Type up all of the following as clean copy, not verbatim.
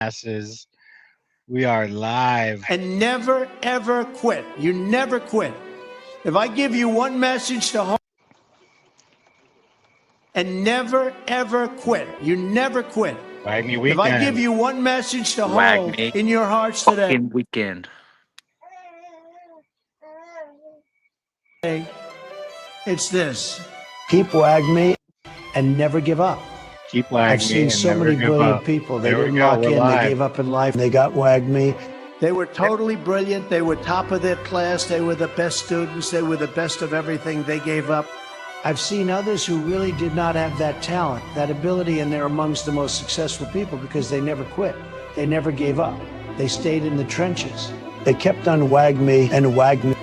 Masses. We are live. And never, ever quit. You never quit. If I give you one message to home, and never, ever quit. You never quit. Wagmi If I give Weekend. you one message to hold Wagmi in your hearts today, Weekend. it's this. Keep Wagmi and never give up. Keep Wagmi. I've seen and so never many give brilliant up. people. They There we didn't go. lock We're in. live. They gave up in life. They got Wagmi. They were totally brilliant. They were top of their class. They were the best students. They were the best of everything. They gave up. I've seen others who really did not have that talent, that ability, and they're amongst the most successful people because they never quit. They never gave up. They stayed in the trenches. They kept on Wagmi and Wagmi.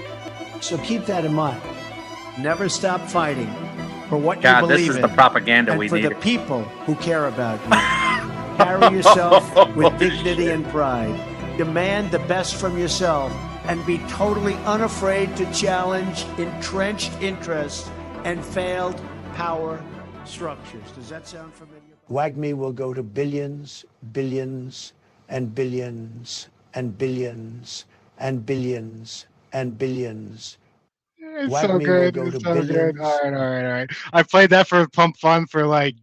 So keep that in mind. Never stop fighting for what God, you believe this is in, the propaganda and we for need. the people who care about you. Carry yourself with dignity and pride. Demand the best from yourself and be totally unafraid to challenge entrenched interests and failed power structures. Does that sound familiar? Wagmi will go to billions, billions, and billions, and billions, and billions, and billions. It's Wagmi so will good. go It's to so good. billions. All right. I played that for Pump Fun for like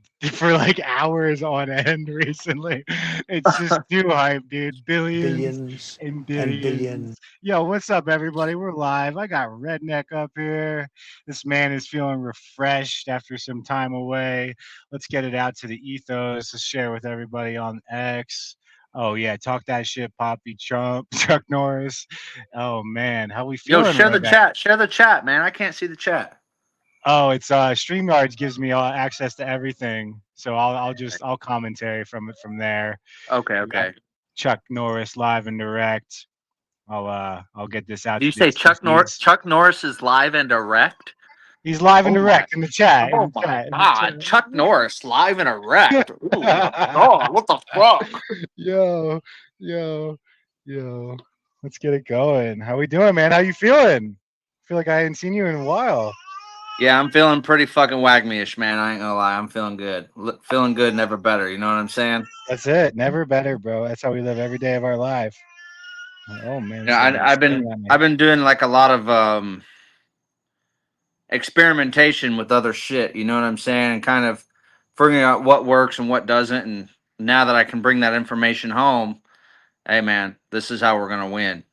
hours on end recently. It's just too hype, dude. Billions Billions and and billions. billions. Yo, what's up, everybody? We're live. I got Redneck up here. This man is feeling refreshed after some time away. Let's get it out to the ethos to share with everybody on X. Oh yeah, talk that shit, Poppy Trump, Chuck Norris. Oh man, how we Yo, feeling, share the Redneck? chat. Share the chat, man. I can't see the chat. Oh, it's StreamYards gives me access to everything, so I'll commentary from there. Okay, We got okay. Chuck Norris live and direct. I'll get this out Do you to the say Chuck Norris? TCs. Chuck Norris is live and direct. He's live and Oh my! direct in the chat. In Oh the my chat. In God! Chuck Norris live and direct. Oh my God! What the fuck? Yo, yo, yo. Let's get it going. How we doing, man? How you feeling? Feel like I hadn't seen you in a while. Yeah, I'm feeling pretty fucking wagmy-ish, man. I ain't gonna lie. I'm feeling good. Feeling good, never better. You know what I'm saying? That's it. Never better, bro. That's how we live every day of our life. Oh man, this Yeah, guy's I've staring been at me. I've been doing like a lot of experimentation with other shit. You know what I'm saying? And kind of figuring out what works and what doesn't. And now that I can bring that information home, hey man, this is how we're gonna win.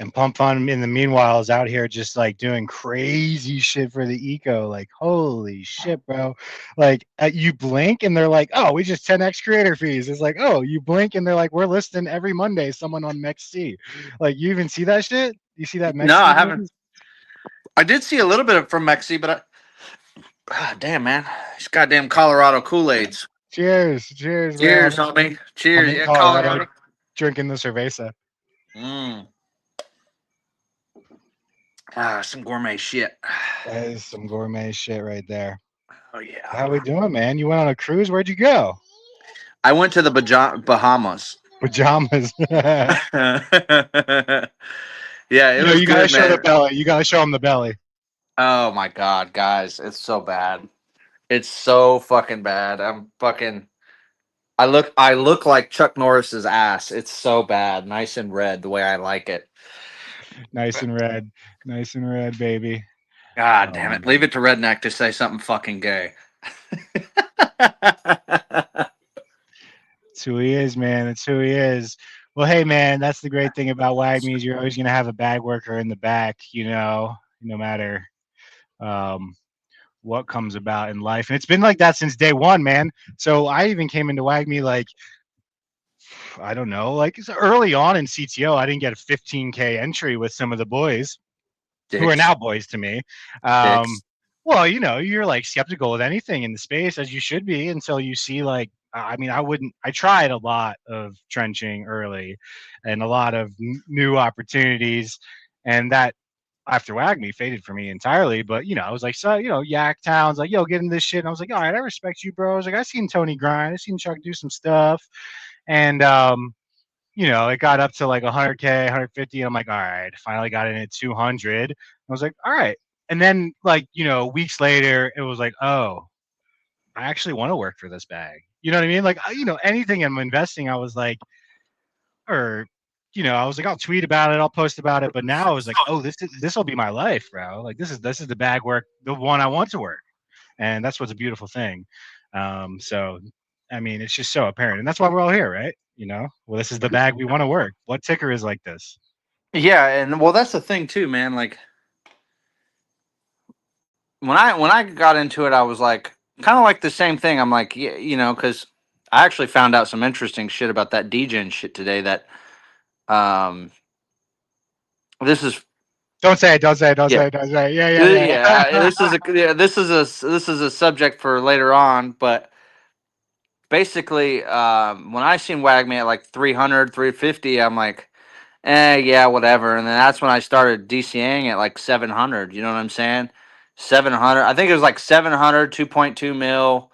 And Pump Fun in the meanwhile is out here just like doing crazy shit for the eco. Like, holy shit, bro. Like, you blink and they're like, oh, we just 10x creator fees. It's like, oh, you blink and they're like, we're listing every Monday someone on MEXC. Like, you even see that shit? You see that No, I MEXC haven't. news? I did see a little bit of from Mexi, but damn man, these goddamn Colorado Kool-Aids. Cheers, Cheers, man. homie. I'm Cheers, in yeah, Colorado Colorado. drinking the cerveza. Some gourmet shit. That is some gourmet shit right there. Oh yeah. How we doing, man? You went on a cruise? Where'd you go? I went to the Bahamas. Pajamas. Yeah, it You know, was you gotta good, show the man. belly. You gotta show them the belly. Oh my god, guys, it's so bad. It's so fucking bad. I look like Chuck Norris's ass. It's so bad. Nice and red the way I like it. Nice and red. Nice and red, baby. God Oh, damn it. Leave it to Redneck to say something fucking gay. that's who he is, man. That's who he is. Well, hey, man, that's the great thing about Wagme is you're always gonna have a bag worker in the back, you know, no matter um, what comes about in life. And it's been like that since day one, man. So I even came into Wagme like I don't know, like early on in CTO, I didn't get a 15K entry with some of the boys who are Dicks. now boys to me. Um, Dicks. well, you know, you're like skeptical of anything in the space as you should be until you see like, I mean, I tried a lot of trenching early and a lot of new opportunities. And that after Wagme faded for me entirely. But, you know, I was like, so, you know, Yak Town's like, yo, get in this shit. And I was like, all right, I respect you, bro. I was like, I seen Tony grind. I seen Chuck do some stuff. And, you know, it got up to like 100K, 150. And I'm like, all right, finally got in at 200. I was like, all right. And then, like, you know, weeks later, it was like, oh, I actually want to work for this bag. You know what I mean? Like, anything I'm investing, I was like, or, I was like, I'll tweet about it, I'll post about it. But now I was like, oh, this will be my life, bro. Like, this is the bag work, the one I want to work, and that's what's a beautiful thing. So, I mean, it's just so apparent, and that's why we're all here, right? Well, this is the bag we want to work. What ticker is like this? Yeah, and well, that's the thing too, man. Like when I got into it, I was like kind of like the same thing. I'm like, yeah, because I actually found out some interesting shit about that DGen shit today. That um, this is Don't say it. Don't say it. Don't yeah, say it. Don't say it. Yeah, yeah, yeah. this is a subject for later on, but basically, when I seen Wagme at like 300, 350, I'm like, yeah, whatever. And then that's when I started DCAing at like 700. You know what I'm saying? 700. I think it was like 700, 2.2 mil.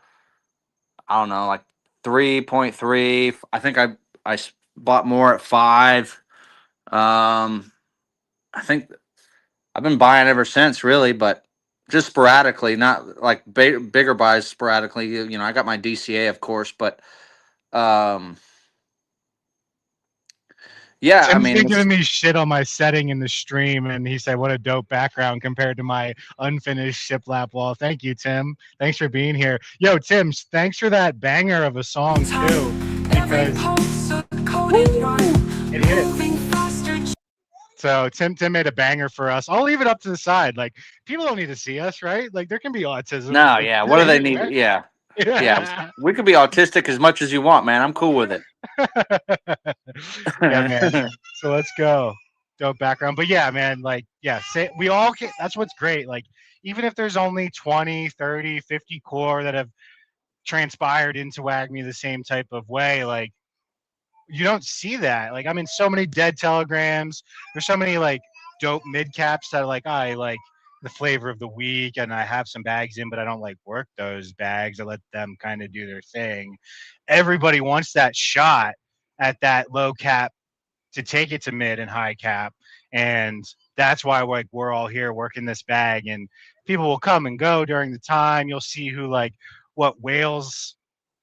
I don't know, like 3.3. I think I bought more at 5. I think I've been buying ever since, really, but just sporadically, not like bigger buys sporadically. I got my DCA, of course, but um, yeah, I Tim's mean, been giving me shit on my setting in the stream, and he said, "What a dope background compared to my unfinished shiplap wall." Thank you, Tim. Thanks for being here. Yo, Tim, thanks for that banger of a song too, because it hit. So Tim made a banger for us. I'll leave it up to the side. Like, people don't need to see us, right? Like, there can be autism. no, Like, yeah. What we're do they here, need? right? Yeah, yeah. Yeah. We could be autistic as much as you want, man. I'm cool with it. Yeah, man. So let's go. Dope background. But yeah, man, like, yeah, say we all can. That's what's great. Like, even if there's only 20, 30, 50 core that have transpired into WAGMI the same type of way, like, you don't see that. Like, I'm in so many dead telegrams. There's so many like dope mid caps that are like, I like the flavor of the week, and I have some bags in, but I don't like work those bags. I let them kind of do their thing. Everybody wants that shot at that low cap to take it to mid and high cap, and that's why like we're all here working this bag, and people will come and go during the time. You'll see who like what whales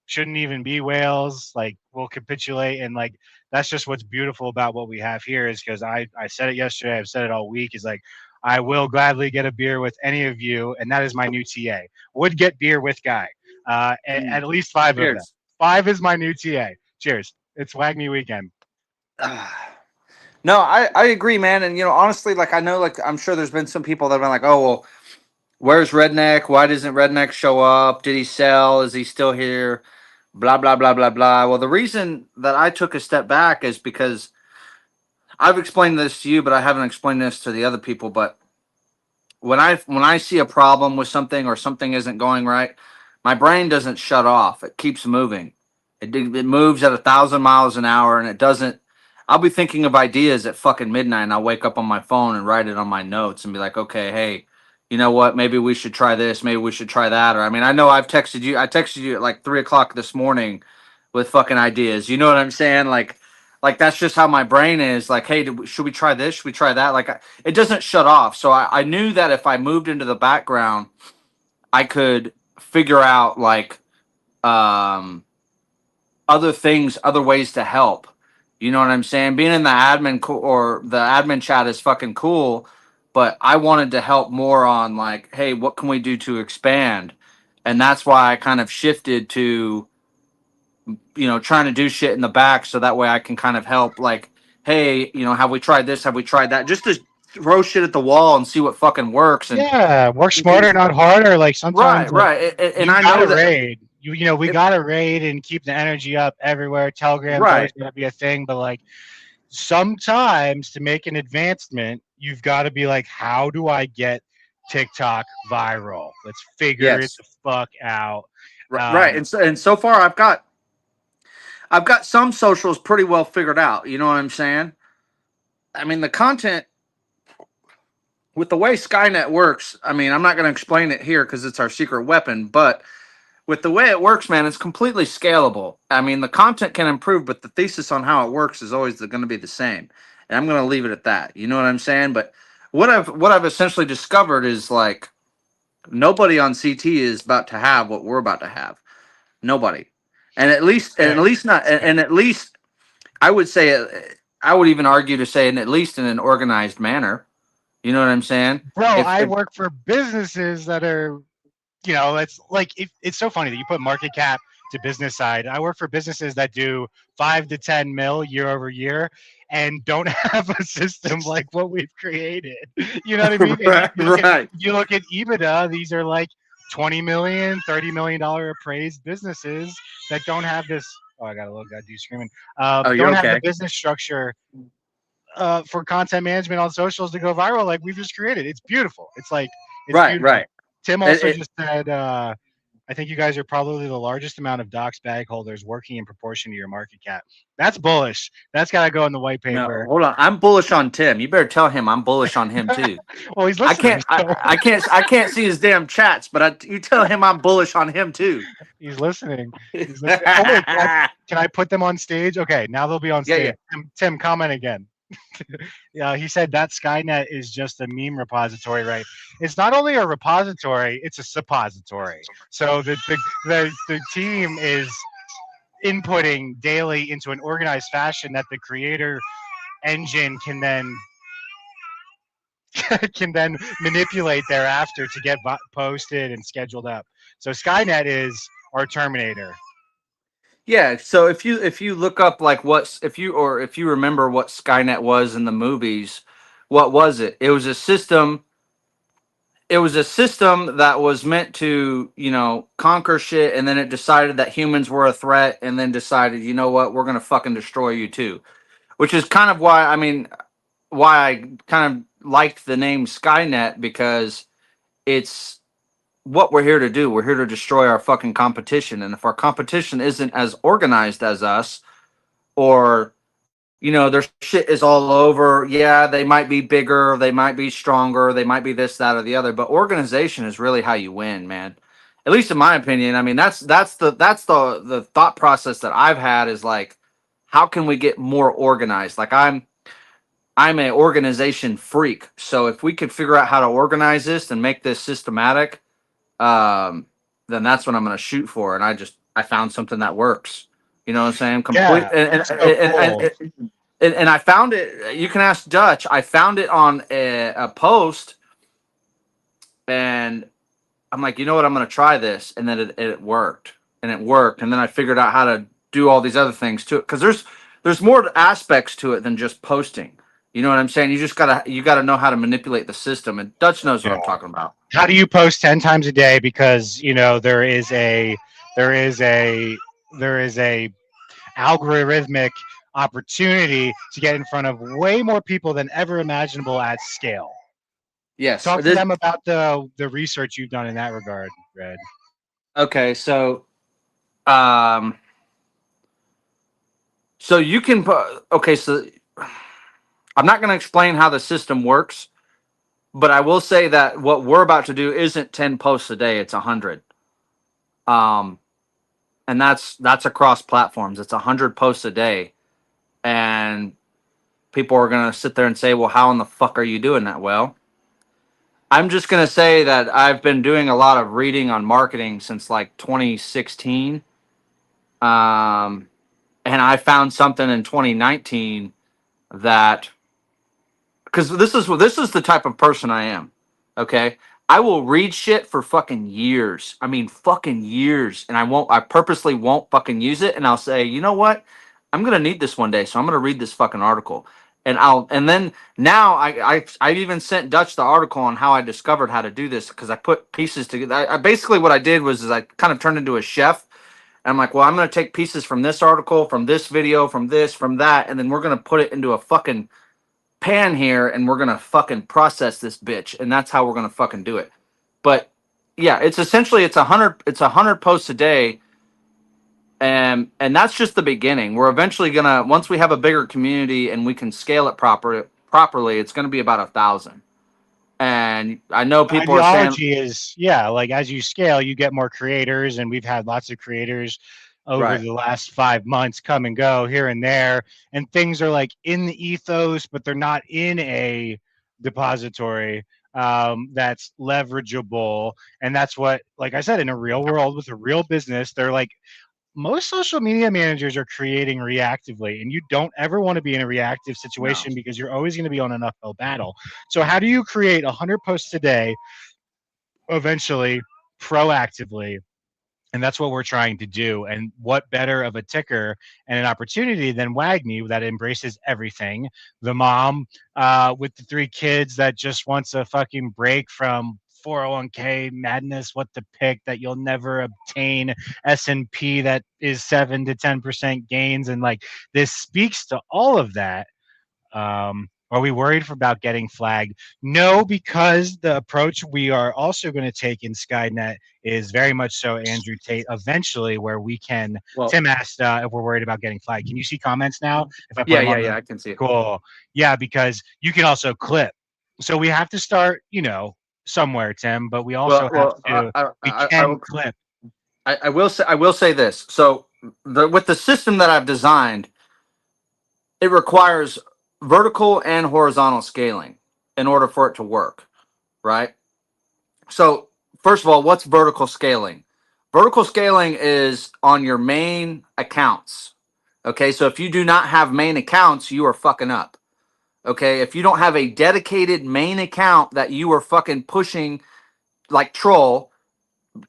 shouldn't even be whales, like will capitulate, and like that's just what's beautiful about what we have here, is because I said it yesterday, I've said it all week, is like I will gladly get a beer with any of you, and that is my new TA. Would get beer with Guy, at least 5 of them. Cheers. 5 is my new TA. Cheers. It's Wagmi Weekend. No, I agree, man. And honestly, like I know, like I'm sure there's been some people that have been like, oh well, where's Redneck? Why doesn't Redneck show up? Did he sell? Is he still here? Blah blah blah blah blah. Well, the reason that I took a step back is because I've explained this to you, but I haven't explained this to the other people. But when I see a problem with something or something isn't going right, my brain doesn't shut off. It keeps moving. It moves at 1,000 miles an hour, and it doesn't. I'll be thinking of ideas at fucking midnight, and I'll wake up on my phone and write it on my notes and be like, okay, hey, you know what? Maybe we should try this. Maybe we should try that. Or I mean, I know I've texted you. I texted you at like 3 o'clock this morning with fucking ideas. You know what I'm saying? Like that's just how my brain is. Like, hey, should we try this? Should we try that? Like, it doesn't shut off. So I knew that if I moved into the background, I could figure out like um, other things, other ways to help. You know what I'm saying? Being in the or the admin chat is fucking cool, but I wanted to help more on like, hey, what can we do to expand? And that's why I kind of shifted to trying to do shit in the back so that way I can kind of help like, hey, have we tried this? Have we tried that? Just to throw shit at the wall and see what fucking works. And Yeah, work smarter, not harder. Like right, sometimes, like right. And you I know gotta that raid. We gotta raid and keep the energy up everywhere. Telegram's always right. gonna be a thing, but like sometimes to make an advancement, you've got to be like, how do I get TikTok viral? Let's figure it Yes. the fuck out. Right. And so far I've got some socials pretty well figured out. You know what I'm saying? I mean, the content with the way Skynet works, I mean, I'm not going to explain it here because it's our secret weapon, but with the way it works, man, it's completely scalable. I mean, the content can improve, but the thesis on how it works is always going to be the same. And I'm going to leave it at that. You know what I'm saying? But what I've essentially discovered is like nobody on CT is about to have what we're about to have. Nobody. And at least, Sick. not, and at least I would say, I would even argue to say, and at least in an organized manner. You know what I'm saying? Bro, I If work for businesses that are, it's like it's so funny that you put market cap to business side. I work for businesses that do 5 to 10 mil year over year and don't have a system like what we've created. You know what I mean? And right, right. you look at EBITDA, these are like 20 million, $30 million appraised businesses that don't have this. Oh, I got a little guy do screaming. Oh, you're Don't have the okay. business structure for content management on socials to go viral like we've just created. It's beautiful. It's like it's Right, beautiful. right. Tim It, also it, just said, I think you guys are probably the largest amount of docs bag holders working in proportion to your market cap. That's bullish. That's got to go in the white no, paper. hold on. I'm bullish on Tim. You better tell him I'm bullish on him too. Well, he's I listening. can't. So I can't see his damn chats, but you tell him I'm bullish on him too. he's listening. He's listening. Oh wait, yeah, can I put them on stage? Okay, now they'll be on yeah. stage. Tim, comment again. Yeah, he said that Skynet is just a meme repository, right? It's not only a repository; it's a suppository. So the team is inputting daily into an organized fashion that the creator engine can then manipulate thereafter to get posted and scheduled up. So Skynet is our Terminator. Yeah. So if you look up like if you remember what Skynet was in the movies, what was it? It was a system. It was a system that was meant to, conquer shit, and then it decided that humans were a threat, and then decided, you know what, we're gonna fucking destroy you too. Which is kind of why, why I kind of liked the name Skynet, because it's what we're here to do. We're here to destroy our fucking competition, and if our competition isn't as organized as us, or their shit is all over. Yeah, they might be bigger, they might be stronger, they might be this, that, or the other. But organization is really how you win, man. At least in my opinion. I mean, that's the thought process that I've had, is like, how can we get more organized? Like I'm an organization freak. So if we could figure out how to organize this and make this systematic, um, then that's what I'm going to shoot for. And I found something that works. You know what I'm saying? Complete Yeah, that's so cool. and I found it. You can ask Dutch. I found it on a post, and I'm like, you know what? I'm going to try this, and then it worked, and it worked, and then I figured out how to do all these other things to it, because there's more aspects to it than just posting. You know what I'm saying? You gotta know how to manipulate the system, and Dutch knows what Yeah. I'm talking about. How do you post 10 times a day? Because there is a there is a algorithmic opportunity to get in front of way more people than ever imaginable at scale. Yes. Talk to them about the research you've done in that regard, Red. Okay. Um. So you can. Okay. So I'm not going to explain how the system works, but I will say that what we're about to do isn't 10 posts a day; it's 100. Um, and that's across platforms. It's 100 posts a day, and people are going to sit there and say, "Well, how in the fuck are you doing that?" Well, I'm just going to say that I've been doing a lot of reading on marketing since like 2016. Um, and I found something in 2019 that, because this is the type of person I am. Okay, I will read shit for fucking years. I mean, fucking years, and I purposely won't fucking use it, and I'll say, you know what, I'm gonna need this one day, so I'm gonna read this fucking article, and then now I've even sent Dutch the article on how I discovered how to do this, because I put pieces together. I basically, what I did was, is I kind of turned into a chef. And I'm like, well, I'm gonna take pieces from this article, from this video, from this, from that, and then we're gonna put it into a fucking pan here, and we're gonna fucking process this bitch, and that's how we're gonna fucking do it. But yeah, it's essentially, it's 100 posts a day, and that's just the beginning. We're eventually gonna, once we have a bigger community and we can scale it properly, it's gonna be about 1,000. And I know The people are saying, ideology is, yeah, like as you scale, you get more creators, and we've had lots of creators over right, the last 5 months come and go here and there, and things are like in the ethos, but they're not in a depository that's leverageable. And that's what, like I said, in a real world with a real business, they're like most social media managers are creating reactively, and you don't ever want to be in a reactive No. situation because you're always going to be on an uphill battle. So how do you create 100 posts a day eventually proactively? And that's what we're trying to do. And what better of a ticker and an opportunity than Wagmi that embraces everything? The mom with the 3 kids that just wants a fucking break from 401k madness, what to pick, that you'll never obtain, S&P that is 7 to 10% gains. And like, this speaks to all of that. Are we worried about getting flagged? No, because the approach we are also going to take in Skynet is very much so Andrew Tate eventually, where we can. Well, Tim asked if we're worried about getting flagged. Can you see comments now? If I put yeah, them yeah, on yeah. the I can see it. cool, yeah, because you can also clip. So we have to start, somewhere, Tim. But we also Well, have well, to. We can clip. I will say this. So with the system that I've designed, it requires vertical and horizontal scaling in order for it to work, right? So first of all, what's vertical scaling? Vertical scaling is on your main accounts. Okay, so if you do not have main accounts, you are fucking up. Okay, if you don't have a dedicated main account that you are fucking pushing like troll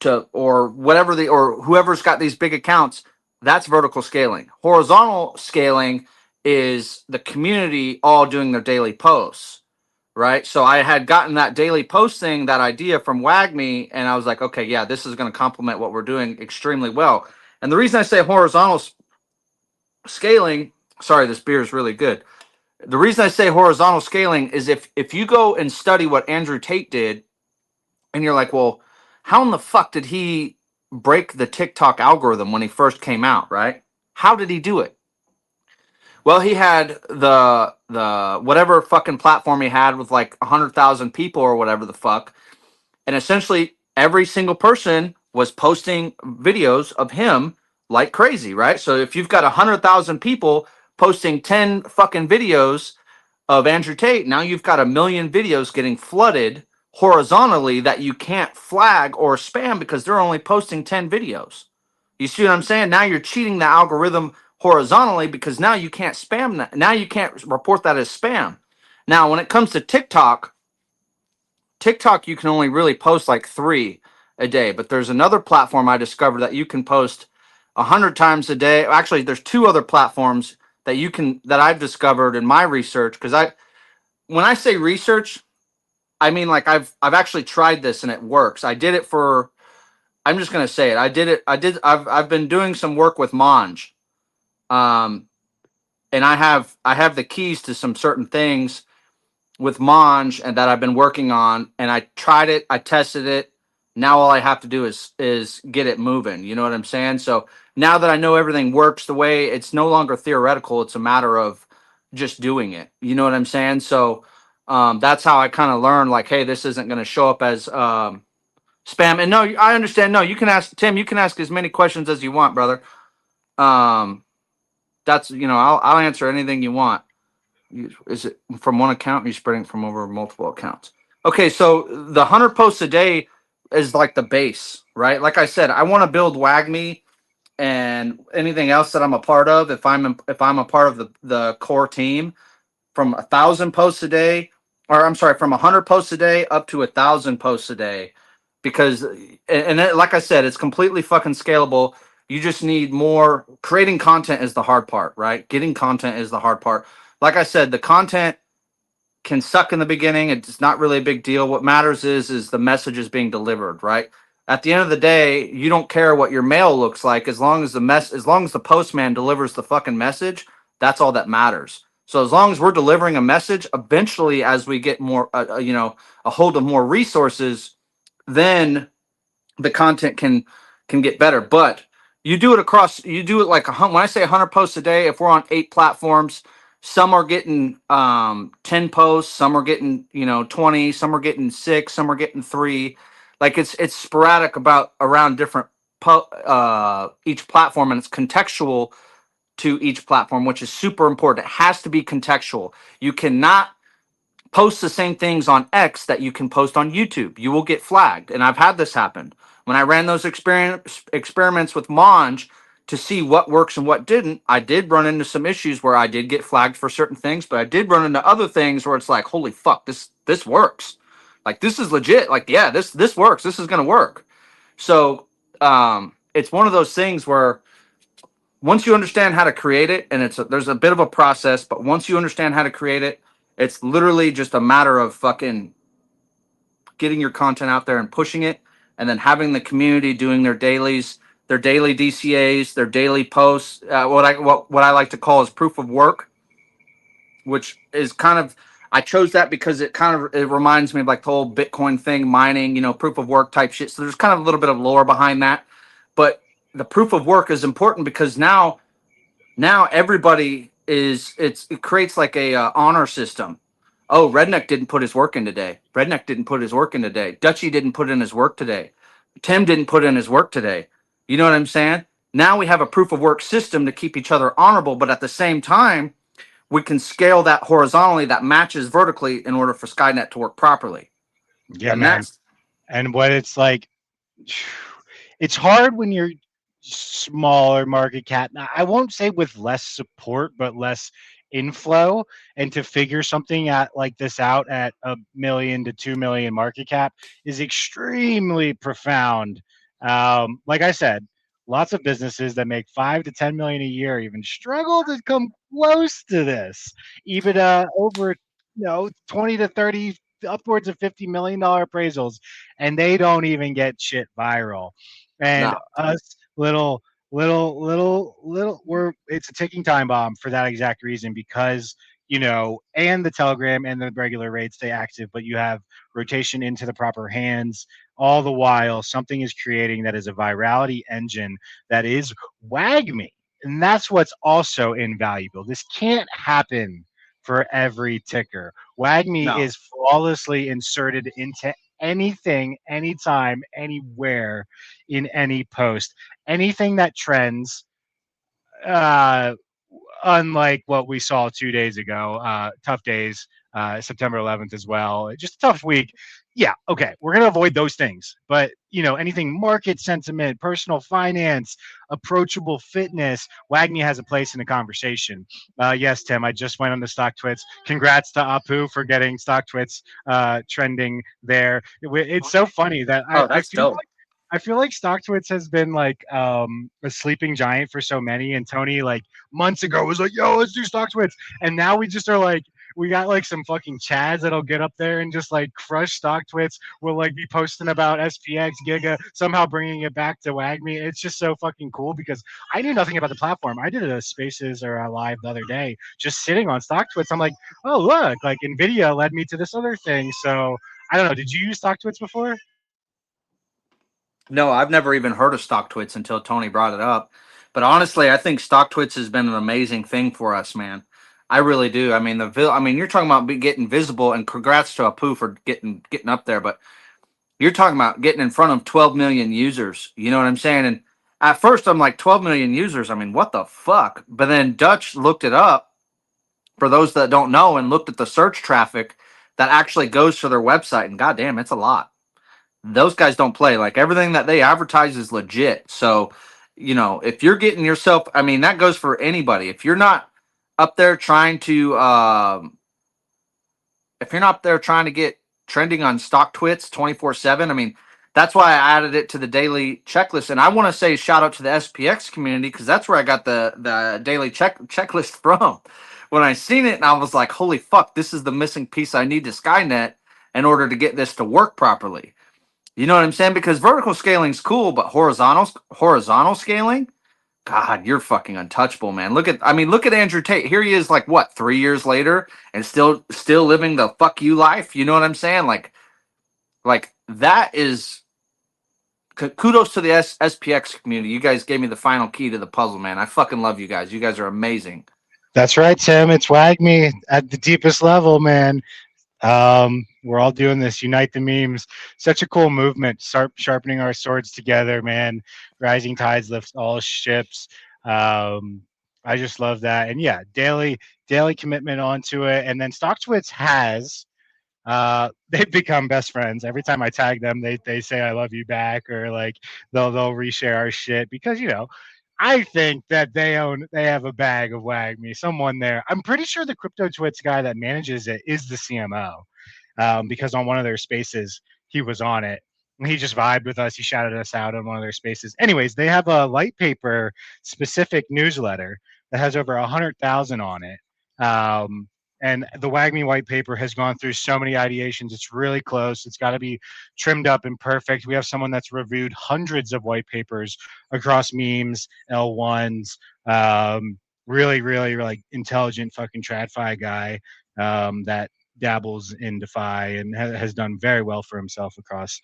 to, or whatever or whoever's got these big accounts, that's vertical scaling. Horizontal scaling is the community all doing their daily posts, right? So I had gotten that daily posting, that idea from Wagmi, and I was like, okay, yeah, this is going to complement what we're doing extremely well. And the reason I say horizontal scaling, sorry, this beer is really good. The reason I say horizontal scaling is if you go and study what Andrew Tate did, and you're like, well, how in the fuck did he break the TikTok algorithm when he first came out, right? How did he do it? Well, he had the whatever fucking platform he had with like 100,000 people or whatever the fuck, and essentially every single person was posting videos of him like crazy, right? So if you've got 100,000 people posting 10 fucking videos of Andrew Tate, now you've got 1 million videos getting flooded horizontally that you can't flag or spam because they're only posting 10 videos. You see what I'm saying? Now you're cheating the algorithm horizontally because now you can't spam that. Now you can't report that as spam. Now, when it comes to TikTok, you can only really post like 3 a day, but there's another platform I discovered that you can post 100 times a day. Actually, there's 2 other platforms that I've discovered in my research, because when I say research, I mean like I've actually tried this and it works. I did it for, I'm just gonna say it. I've been doing some work with Monge. Um and I have the keys to some certain things with Monge and that I've been working on, and I tried it, I tested it. Now all I have to do is get it moving. You know what I'm saying? So now that I know everything works the way, it's no longer theoretical. It's a matter of just doing it. You know what I'm saying? So that's how I kind of learned, like, hey, this isn't going to show up as spam. And no, I understand. No, you can ask Tim. You can ask as many questions as you want, brother. Um, that's I'll answer anything you want. Is it from one account? Or you're spreading from over multiple accounts. Okay, so the 100 posts a day is like the base, right? Like I said, I want to build Wagmi and anything else that I'm a part of. If I'm a part of the core team, from 1,000 posts a day, or I'm sorry, from 100 posts a day up to 1,000 posts a day, because like I said, it's completely fucking scalable. You just need more. Creating content is the hard part, right? Getting content is the hard part. Like I said, the content can suck in the beginning. It's not really a big deal. What matters is the message is being delivered, right? At the end of the day, you don't care what your mail looks like as long as the postman delivers the fucking message. That's all that matters. So as long as we're delivering a message, eventually, as we get more, a hold of more resources, then the content can get better. But you do it like when I say 100 posts a day, if we're on 8 platforms, some are getting 10 posts, some are getting 20, some are getting 6, some are getting 3. Like it's sporadic around different each platform, and it's contextual to each platform, which is super important. It has to be contextual. You cannot post the same things on X that you can post on YouTube. You will get flagged. And I've had this happen. When I ran those experiments with Monge, to see what works and what didn't. I did run into some issues where I did get flagged for certain things, but I did run into other things where it's like, holy fuck, this works. Like this is legit. Like, yeah, this works. This is gonna work. So it's one of those things where once you understand how to create it, and there's a bit of a process, but once you understand how to create it, it's literally just a matter of fucking getting your content out there and pushing it, and then having the community doing their dailies, their daily DCAs, their daily posts. What I like to call is proof of work, which is kind of, I chose that because it reminds me of like the whole Bitcoin thing, mining, proof of work type shit. So there's kind of a little bit of lore behind that, but the proof of work is important because now everybody it creates like a honor system. Oh, Redneck didn't put his work in today. Redneck didn't put his work in today. Dutchy didn't put in his work today. Tim didn't put in his work today. You know what I'm saying? Now we have a proof of work system to keep each other honorable, but at the same time, we can scale that horizontally that matches vertically in order for Skynet to work properly. Yeah, And man. that's And what it's like, it's hard when you're smaller market cap. Now, I won't say with less support, but less inflow, and to figure something at like this out at 1 million to 2 million market cap is extremely profound. Like I said, lots of businesses that make 5 to 10 million a year even struggle to come close to this. EBITDA over 20 to 30, upwards of $50 million appraisals, and they don't even get shit viral. And no. us little we're it's a ticking time bomb for that exact reason, because and the Telegram and the regular rates stay active, but you have rotation into the proper hands. All the while something is creating that is a virality engine that is Wagmi. And that's what's also invaluable. This can't happen for every ticker. Wagmi No. is flawlessly inserted into anything, anytime, anywhere, in any post. Anything that trends, uh, unlike what we saw 2 days ago, tough days, September 11th as well. Just a tough week. Yeah, okay, we're gonna avoid those things. But anything market sentiment, personal finance, approachable fitness, Wagner has a place in the conversation. Yes, Tim, I just went on the stock twits. Congrats to Apu for getting stock twits trending there. It's so funny that Oh, that's dope. I feel like StockTwits has been like a sleeping giant for so many, and Tony like months ago was like, "Yo, let's do StockTwits," and now we just are like, we got like some fucking chads that'll get up there and just like crush StockTwits. We'll like be posting about SPX Giga, somehow bringing it back to Wagme. It's just so fucking cool because I knew nothing about the platform. I did a Spaces or a live the other day, just sitting on StockTwits. I'm like, oh look, like Nvidia led me to this other thing. So I don't know. Did you use StockTwits before? No, I've never even heard of StockTwits until Tony brought it up. But honestly, I think StockTwits has been an amazing thing for us, man. I really do. I mean, you're talking about getting visible, and congrats to Apu for getting up there. But you're talking about getting in front of 12 million users. You know what I'm saying? And at first, I'm like 12 million users. I mean, what the fuck? But then Dutch looked it up for those that don't know and looked at the search traffic that actually goes to their website, and goddamn, it's a lot. Those guys don't play. Like everything that they advertise is legit. So, if you're getting yourself, I mean, that goes for anybody. If you're not up there trying to, if you're not there trying to get trending on stock twits 24/7, I mean, that's why I added it to the daily checklist. And I want to say shout out to the SPX community because that's where I got the daily checklist from. When I seen it, and I was like, holy fuck, this is the missing piece I need to Skynet in order to get this to work properly. You know what I'm saying? Because vertical scaling's cool, but horizontal scaling, God, you're fucking untouchable, man. Look at Andrew Tate. Here he is, like what, 3 years later, and still living the fuck you life. You know what I'm saying? Like that is kudos to the SPX community. You guys gave me the final key to the puzzle, man. I fucking love you guys. You guys are amazing. That's right, Tim. It's Wagme at the deepest level, man. We're all doing this. Unite the memes. Such a cool movement. Sharpening our swords together, man. Rising tides lift all ships. Um, I just love that. And yeah, daily commitment onto it. And then StockTwits has they've become best friends. Every time I tag them, they say I love you back, or like they'll reshare our shit because I think that they have a bag of Wagmi. Someone there. I'm pretty sure the Crypto Twits guy that manages it is the CMO, because on one of their spaces he was on it. And he just vibed with us. He shouted us out on one of their spaces. Anyways, they have a light paper specific newsletter that has over 100,000 on it. And the Wagmi white paper has gone through so many ideations. It's really close. It's got to be trimmed up and perfect. We have someone that's reviewed hundreds of white papers across memes, L1s, really, really like intelligent fucking TradFi guy that dabbles in DeFi and has done very well for himself across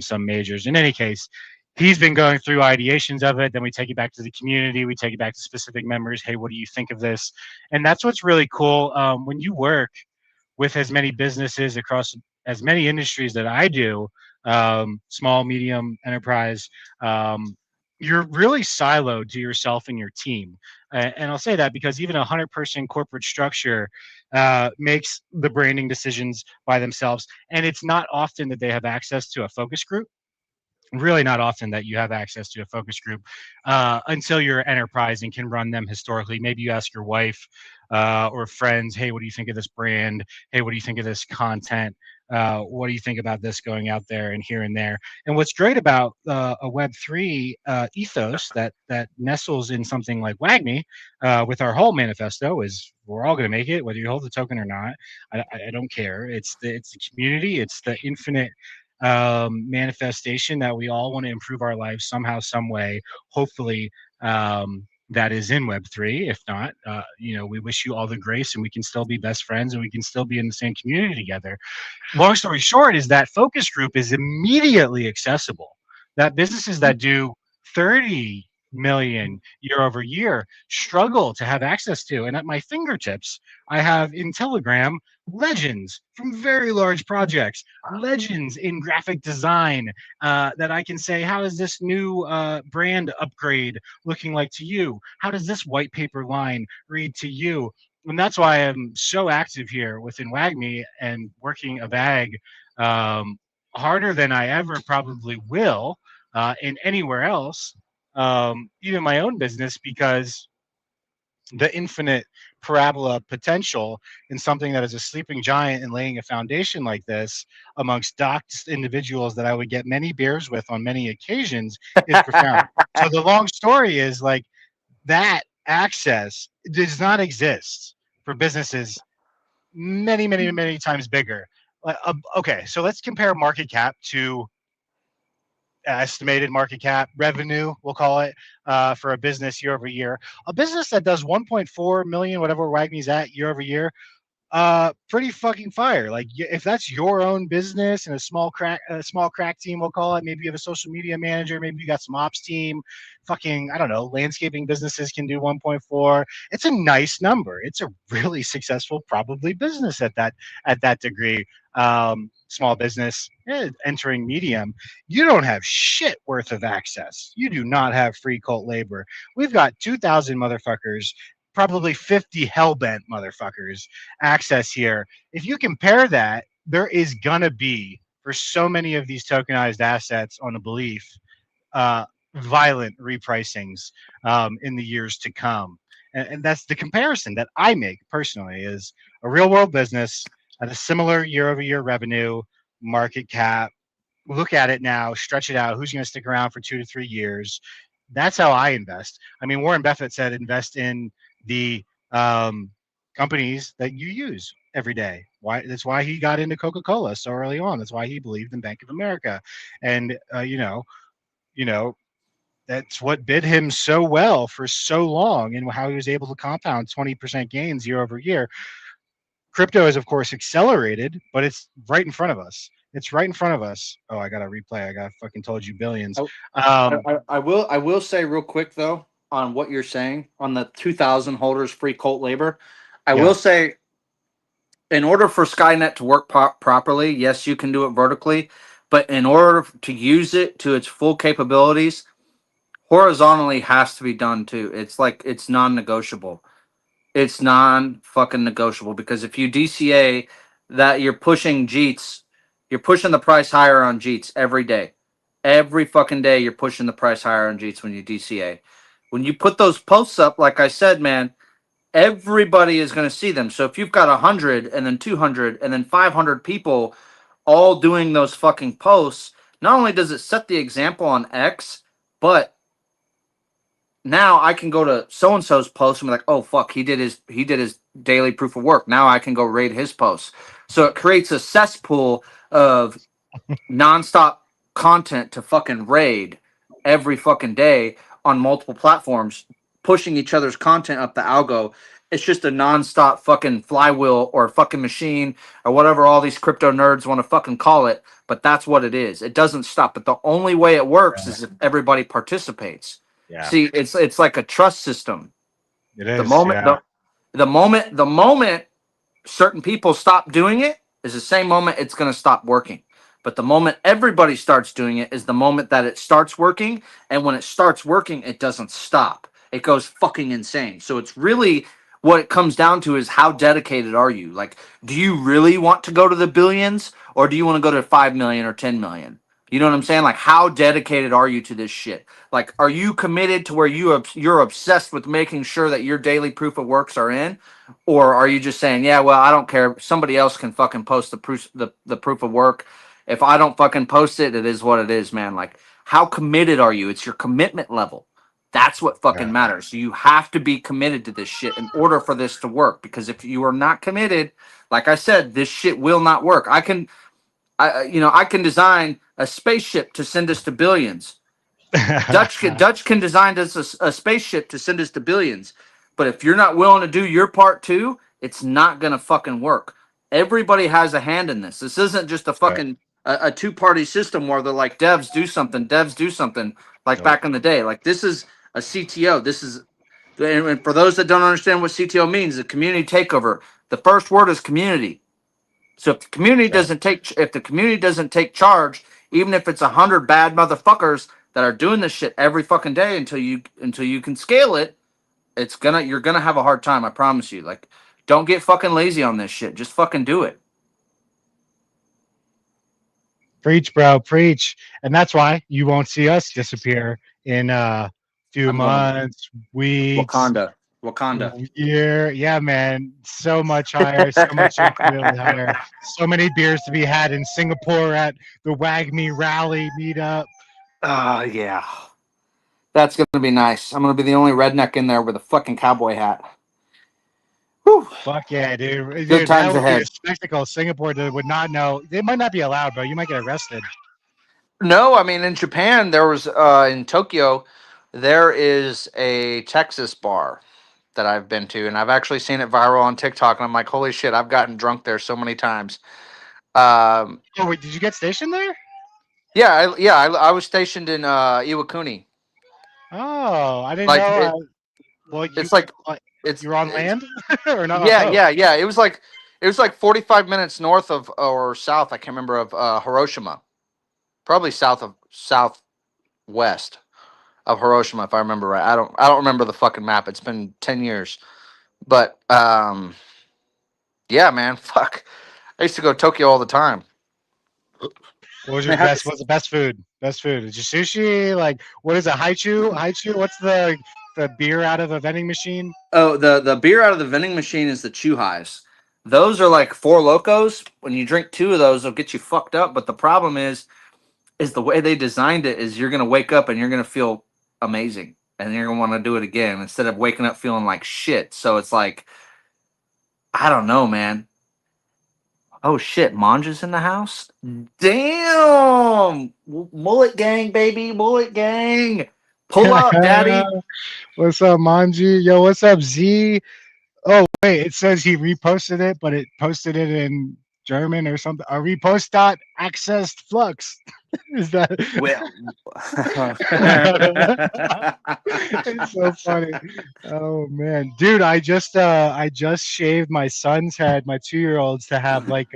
some majors. In any case, he's been going through ideations of it. Then we take it back to the community. We take it back to specific members. Hey, what do you think of this? And that's what's really cool. When you work with as many businesses across as many industries that I do, small, medium, enterprise, you're really siloed to yourself and your team. And I'll say that because even a 100-person corporate structure makes the branding decisions by themselves. And it's not often that they have access to a focus group, really not often that you have access to a focus group until you're enterprise and can run them historically. Maybe you ask your wife or friends, hey, what do you think of this brand? Hey, what do you think of this content? What do you think about this going out there and here and there? And what's great about a Web3 ethos that nestles in something like Wagmi with our whole manifesto is we're all going to make it, whether you hold the token or not. I don't care. It's the community. It's the infinite manifestation that we all want to improve our lives somehow, some way. Hopefully, that is in Web3. If not, we wish you all the grace, and we can still be best friends, and we can still be in the same community together. Long story short is that focus group is immediately accessible. That businesses that do 30 million year over year struggle to have access to. And at my fingertips, I have in Telegram legends from very large projects, legends in graphic design that I can say, how is this new brand upgrade looking like to you? How does this white paper line read to you? And that's why I'm so active here within Wagmi and working a bag harder than I ever probably will in anywhere else, even my own business, because the infinite parabola potential in something that is a sleeping giant and laying a foundation like this amongst doxed individuals that I would get many beers with on many occasions is profound. So the long story is like that access does not exist for businesses many, many, many times bigger. Okay, so let's compare market cap to estimated market cap revenue, we'll call it, for a business year over year. A business that does 1.4 million, whatever Wagmi's at year over year, pretty fucking fire. Like if that's your own business and a small crack team, we'll call it. Maybe you have a social media manager. Maybe you got some ops team. Fucking, I don't know. Landscaping businesses can do 1.4. It's a nice number. It's a really successful, probably business at that degree. Small business entering medium. You don't have shit worth of access. You do not have free cult labor. We've got 2,000 motherfuckers, probably 50 hellbent motherfuckers access here. If you compare that, there is gonna be, for so many of these tokenized assets on a belief, violent repricings in the years to come. And that's the comparison that I make personally, is a real world business at a similar year over year revenue, market cap. Look at it now, stretch it out. Who's going to stick around for 2 to 3 years? That's how I invest. I mean, Warren Buffett said invest in the companies that you use every day. That's why he got into Coca-Cola so early on. That's why he believed in Bank of America. And that's what bid him so well for so long, and how he was able to compound 20% gains year over year. Crypto is, of course, accelerated, but it's right in front of us. It's right in front of us. Oh, I got to replay. I got fucking told you billions. I will say real quick though on what you're saying on the 2,000 holders free cult labor. I will say, in order for Skynet to work properly, yes, you can do it vertically, but in order to use it to its full capabilities, horizontally has to be done too. It's non-negotiable. It's non-fucking negotiable, because if you DCA that, you're pushing JEETs, you're pushing the price higher on JEETs every day. Every fucking day you're pushing the price higher on JEETs when you DCA. When you put those posts up, like I said, man, everybody is going to see them. So if you've got 100 and then 200 and then 500 people all doing those fucking posts, not only does it set the example on X, but now I can go to so and so's post and be like, oh fuck, he did his daily proof of work. Now I can go raid his posts. So it creates a cesspool of nonstop content to fucking raid every fucking day on multiple platforms, pushing each other's content up the algo. It's just a nonstop fucking flywheel or fucking machine or whatever all these crypto nerds want to fucking call it. But that's what it is. It doesn't stop. But the only way it works is if everybody participates. Yeah. See, it's like a trust system. It The is. moment Yeah. the moment certain people stop doing it is the same moment it's going to stop working. But the moment everybody starts doing it is the moment that it starts working. And when it starts working, it doesn't stop. It goes fucking insane. So it's really what it comes down to is how dedicated are you? Like, do you really want to go to the billions or do you want to go to 5 million or 10 million? You know what I'm saying? Like, how dedicated are you to this shit? Like, are you committed to where you're obsessed with making sure that your daily proof of works are in? Or are you just saying, yeah, well, I don't care. Somebody else can fucking post the proof of work. If I don't fucking post it, it is what it is, man. Like, how committed are you? It's your commitment level. That's what fucking Yeah. matters. You have to be committed to this shit in order for this to work. Because if you are not committed, like I said, this shit will not work. I can design a spaceship to send us to billions. Dutch can design us a spaceship to send us to billions. But if you're not willing to do your part too, it's not gonna fucking work. Everybody has a hand in this. This isn't just a Yeah. fucking a two-party system where they're like devs do something like Nope. back in the day. Like this is a CTO. This is and for those that don't understand what CTO means, the community takeover. The first word is community. So Yeah. if the community doesn't take charge, even if it's 100 bad motherfuckers that are doing this shit every fucking day until you can scale it, you're gonna have a hard time. I promise you. Like, don't get fucking lazy on this shit. Just fucking do it. Preach, bro, preach. And that's why you won't see us disappear in a few I'm going months, weeks, Wakanda. Wakanda. year. Yeah, man. So much higher, so much incrementally higher. So many beers to be had in Singapore at the Wagmi rally meetup. Oh yeah. That's gonna be nice. I'm gonna be the only redneck in there with a fucking cowboy hat. Whew. Fuck yeah, dude. Good Dude, that times would be a ahead. spectacle. Singapore would not know. They might not be allowed, bro. You might get arrested. No, I mean in Japan there was in Tokyo there is a Texas bar that I've been to, and I've actually seen it viral on TikTok, and I'm like, holy shit, I've gotten drunk there so many times. Um, Oh, wait, did you get stationed there? I was stationed in Iwakuni. Oh, I didn't know. Like Well, it's like uh, it's you're on it's land or not on yeah, boat? yeah, yeah. It was like 45 minutes north of or south. I can't remember of Hiroshima, probably southwest of Hiroshima, if I remember right. I don't remember the fucking map. It's been 10 years, but yeah, man, fuck. I used to go to Tokyo all the time. What was They your have best? this- What's the best food? Best food? Is your sushi? Like, what is a haichu? Haichu? What's the beer out of a vending machine? Oh, the beer out of the vending machine is the Chew Highs. Those are like four locos. When you drink two of those, they'll get you fucked up. But the problem is the way they designed it is you're gonna wake up and you're gonna feel amazing, and you're gonna want to do it again instead of waking up feeling like shit. So it's like I don't know, man. Oh shit, Manja's in the house. Damn, mullet gang, baby, mullet gang. Pull up, daddy. What's up, Manji? Yo, what's up, Z? Oh, wait, it says he reposted it, but it posted it in German or something. A repost dot accessed flux. Is that? Well, It's so funny. Oh man, dude, I just shaved my son's head, my 2 year old's, to have like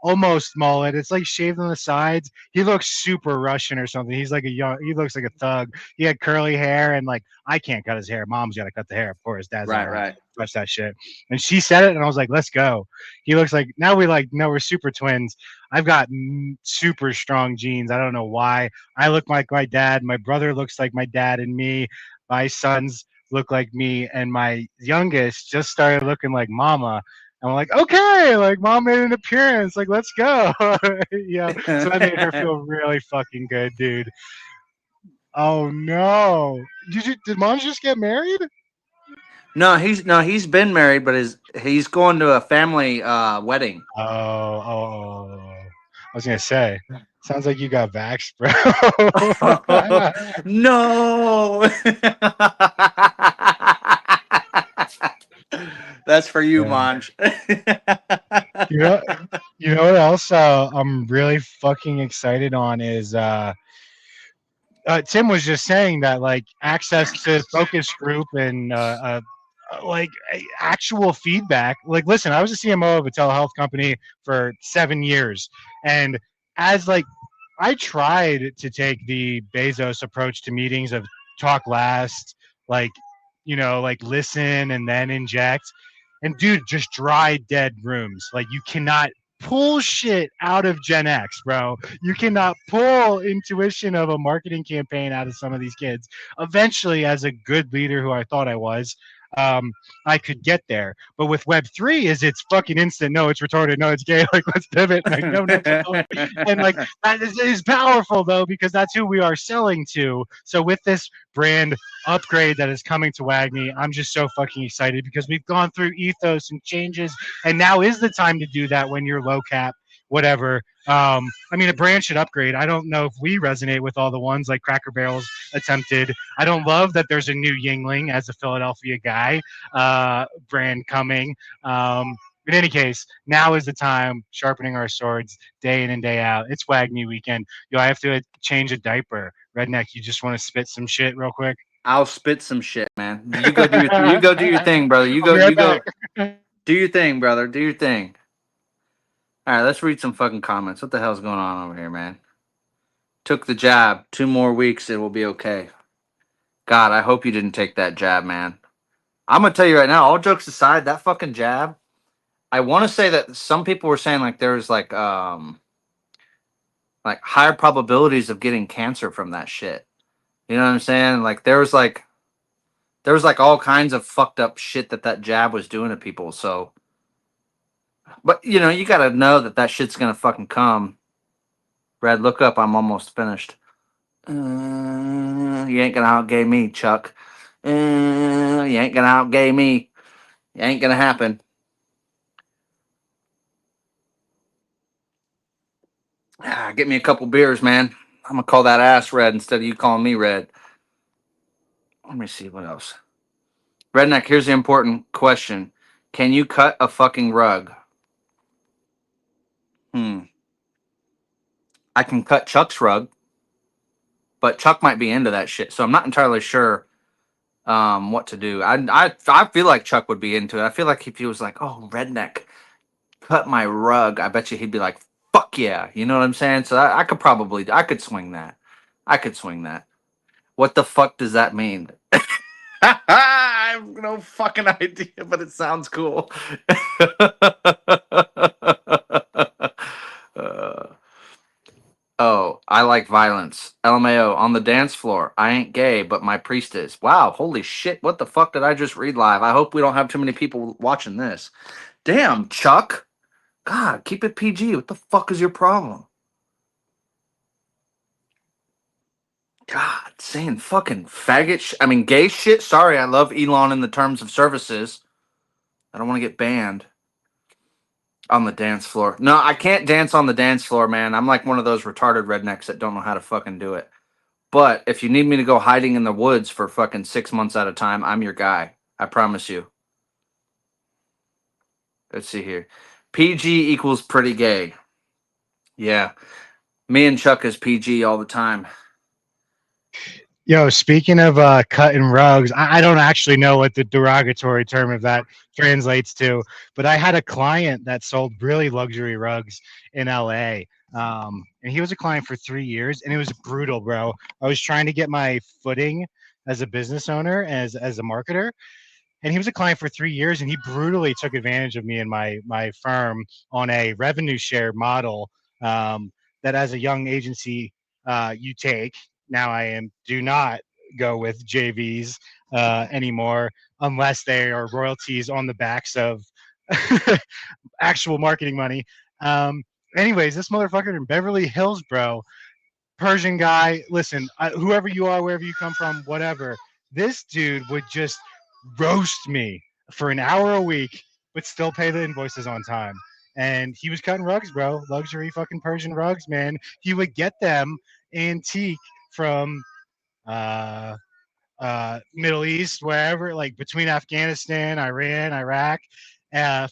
almost mullet. It's like shaved on the sides. He looks super Russian or something. He looks like a thug. He had curly hair, and like I can't cut his hair. Mom's got to cut the hair, of course. Dad's not right, gonna right. touch that shit. And she said it, and I was like, let's go. He looks like now we like no, we're super twins. I've got super strong genes. I don't know why. I look like my dad. My brother looks like my dad and me. my sons look like me, and my youngest just started looking like mama. And I'm like, okay, like mom made an appearance, like let's go. So that made her feel really fucking good, dude. Oh no. Did mom just get married? No, he's been married, but he's going to a family wedding. I was gonna say, sounds like you got vaxxed, bro. No. That's for you, Yeah. Monj. You know, you know what else I'm really fucking excited on is Tim was just saying that like access to focus group and like actual feedback. Like, listen, I was a CMO of a telehealth company for 7 years, and as like I tried to take the Bezos approach to meetings of talk last, like like listen and then inject. And dude, just dry dead rooms. Like you cannot pull shit out of Gen X, bro. You cannot pull intuition of a marketing campaign out of some of these kids. Eventually, as a good leader who I thought I was, um, I could get there. But with Web3, is it's fucking instant. No, it's retarded. No, it's gay. Like let's pivot. Like no, no, no. And like that is powerful though because that's who we are selling to. So with this brand upgrade that is coming to Wagmi, I'm just so fucking excited because we've gone through ethos and changes, and now is the time to do that when you're low cap, whatever. I mean, a brand should upgrade. I don't know if we resonate with all the ones like Cracker Barrel's attempted. I don't love that there's a new Yingling as a Philadelphia guy brand coming. In any case, now is the time sharpening our swords day in and day out. It's Wagmi weekend. Yo, I have to change a diaper. Redneck, you just want to spit some shit real quick? I'll spit some shit, man. You go do your thing, brother. You I'll go be you right back. go do your thing, brother. Do your thing. All right, let's read some fucking comments. What the hell's going on over here, man? Took the jab. 2 more weeks, it will be okay. God, I hope you didn't take that jab, man. I'm gonna tell you right now. All jokes aside, that fucking jab. I want to say that some people were saying like there's like higher probabilities of getting cancer from that shit. You know what I'm saying? Like there was like all kinds of fucked up shit that jab was doing to people. So, but you gotta know that shit's gonna fucking come. Red, look up. I'm almost finished. You ain't gonna outgay me, Chuck. You ain't gonna outgay me. It ain't gonna happen. Get me a couple beers, man. I'm gonna call that ass red instead of you calling me red. Let me see what else. Redneck, here's the important question. Can you cut a fucking rug? I can cut Chuck's rug, but Chuck might be into that shit. So I'm not entirely sure what to do. I feel like Chuck would be into it. I feel like if he was like, "Oh, redneck, cut my rug," I bet you he'd be like, "Fuck yeah," you know what I'm saying? So I could swing that. I could swing that. What the fuck does that mean? I have no fucking idea, but it sounds cool. uh, Oh, I like violence. LMAO, on the dance floor. I ain't gay, but my priest is. Wow, holy shit. What the fuck did I just read live? I hope we don't have too many people watching this. Damn, Chuck. God, keep it PG. What the fuck is your problem? God, saying fucking faggot I mean, gay shit. Sorry, I love Elon in the terms of services. I don't want to get banned on the dance floor. No, I can't dance on the dance floor, man. I'm like one of those retarded rednecks that don't know how to fucking do it. But if you need me to go hiding in the woods for fucking 6 months at a time, I'm your guy. I promise you. Let's see here. PG equals pretty gay. Yeah. Me and Chuck is PG all the time. Yo, speaking of cutting rugs, I don't actually know what the derogatory term of that translates to, but I had a client that sold really luxury rugs in LA. And he was a client for 3 years, and it was brutal, bro. I was trying to get my footing as a business owner, as a marketer, and he was a client for 3 years, and he brutally took advantage of me and my firm on a revenue share model that as a young agency you take. Now I am do not go with JVs anymore unless they are royalties on the backs of actual marketing money. Um, anyways, this motherfucker in Beverly Hills, bro, Persian guy. Listen, whoever you are, wherever you come from, whatever. This dude would just roast me for an hour a week, but still pay the invoices on time. And he was cutting rugs, bro. Luxury fucking Persian rugs, man. He would get them antique from uh, Middle East, wherever, like between Afghanistan, Iran, Iraq,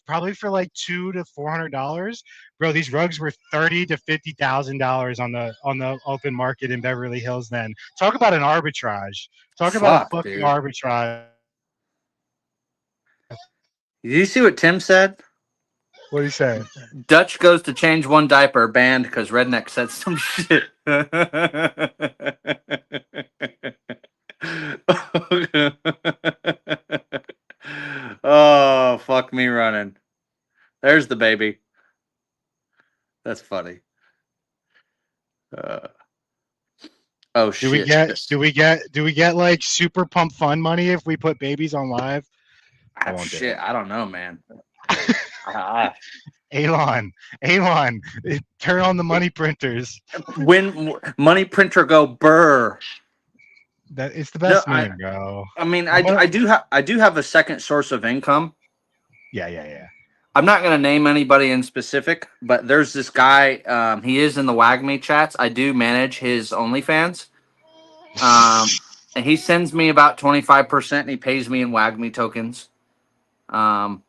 probably for like $200 to $400. Bro, these rugs were $30,000 to $50,000 on the open market in Beverly Hills. Then talk about an arbitrage. Talk about a Fuck, fucking dude. arbitrage. Did you see what Tim said? What do you say? Dutch goes to change one diaper, banned because Redneck said some shit. Oh, fuck me running. There's the baby. That's funny. Uh, oh Do we shit. get do we get like super pump fun money if we put babies on live? I won't do Shit, it. I don't know, man. Ah. Elon, turn on the money printers. When money printer go burr. That it's the No, best meme, bro. I mean, I'm gonna, I do have a second source of income. yeah. I'm not going to name anybody in specific, but there's this guy. He is in the Wagmi chats. I do manage his OnlyFans. And he sends me about 25%, and he pays me in Wagmi tokens. I'm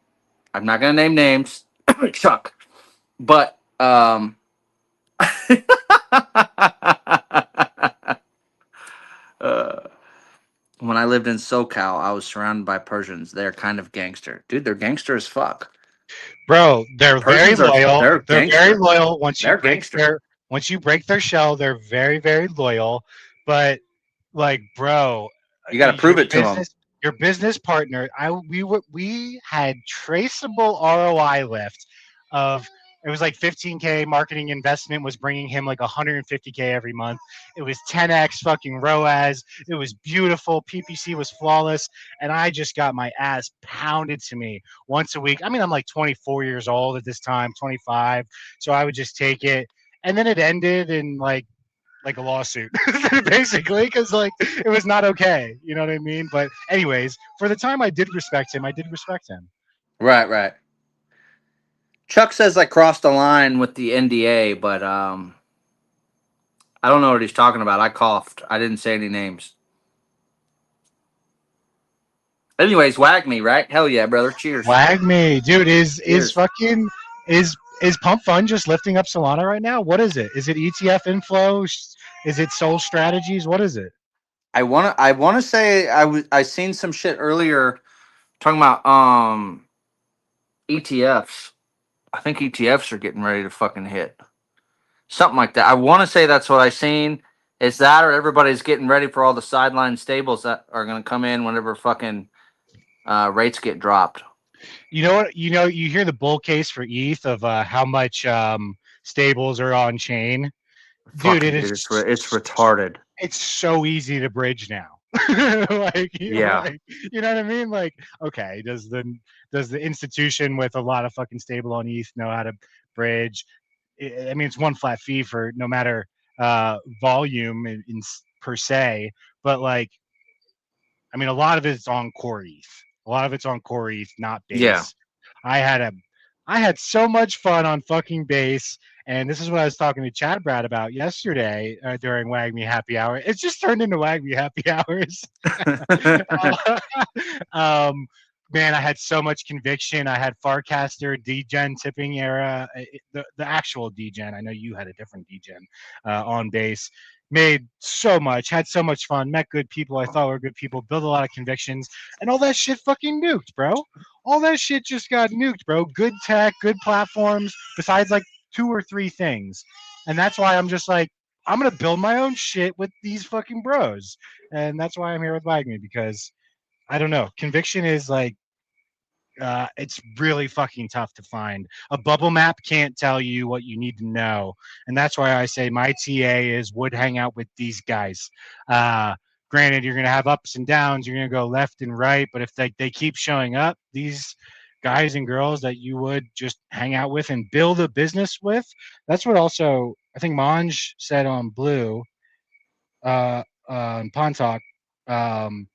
not going to name names, Chuck, but uh, when I lived in SoCal, I was surrounded by Persians. They're kind of gangster, dude. They're gangster as fuck. Bro, they're very Persians are loyal. they're They're very gangster. loyal. They're gangster. Once you break their shell, they're very loyal. But like, bro, You got to prove your it to them. business partner, we had traceable ROI lift of it was like 15K marketing investment was bringing him like 150K every month. It was 10x fucking ROAS. It was beautiful. PPC was flawless, and I just got my ass pounded to me once a week. I mean, I'm like 24 years old at this time, 25, so I would just take it, and then it ended in like a lawsuit basically because like it was not okay, you know what I mean? But anyways, for the time I did respect him, Right. Chuck says I crossed the line with the NDA, but I don't know what he's talking about. I coughed. I didn't say any names. Anyways, Wagmi, right? Hell yeah, brother. Cheers. Wag me, dude. Is Cheers. fucking is Pump Fun just lifting up Solana right now? What is it? Is it ETF inflow? Is it Soul Strategies? What is it? I wanna say I seen some shit earlier talking about ETFs. I think ETFs are getting ready to fucking hit. Something like that. I want to say that's what I seen. Is that or everybody's getting ready for all the sideline stables that are going to come in whenever fucking rates get dropped. You know what? You know, you hear the bull case for ETH of how much stables are on chain. Dude, Fucking dude, it's retarded. it's so easy to bridge now. Yeah. You know what I mean? Like, okay, does the institution with a lot of fucking stable on ETH know how to bridge? I mean, it's one flat fee for no matter volume per se, but like, I mean, a lot of it's on core ETH. A lot of it's on core ETH, not Yeah. base. I had a I had so much fun on fucking base, and this is what I was talking to Chad Brad about yesterday during Wagmi Happy Hour. It's just turned into Wagmi Happy Hours. um, man, I had so much conviction. I had Farcaster, Degen tipping era, the actual Degen. I know you had a different Degen on base. Made so much, had so much fun, met good people I thought were good people, built a lot of convictions, and all that shit fucking nuked, bro. All that shit just got nuked, bro. Good tech, good platforms, besides like two or three things. And that's why I'm just like, I'm gonna build my own shit with these fucking bros. And that's why I'm here with Wagme, because I don't know. Conviction is like it's really fucking tough to find. A bubble map can't tell you what you need to know, and that's why I say my TA is would hang out with these guys. granted, you're going to have ups and downs. You're going to go left and right, but if they keep showing up, these guys and girls that you would just hang out with and build a business with, that's what also I think Monj said on Blue, in Pawn Talk. Um,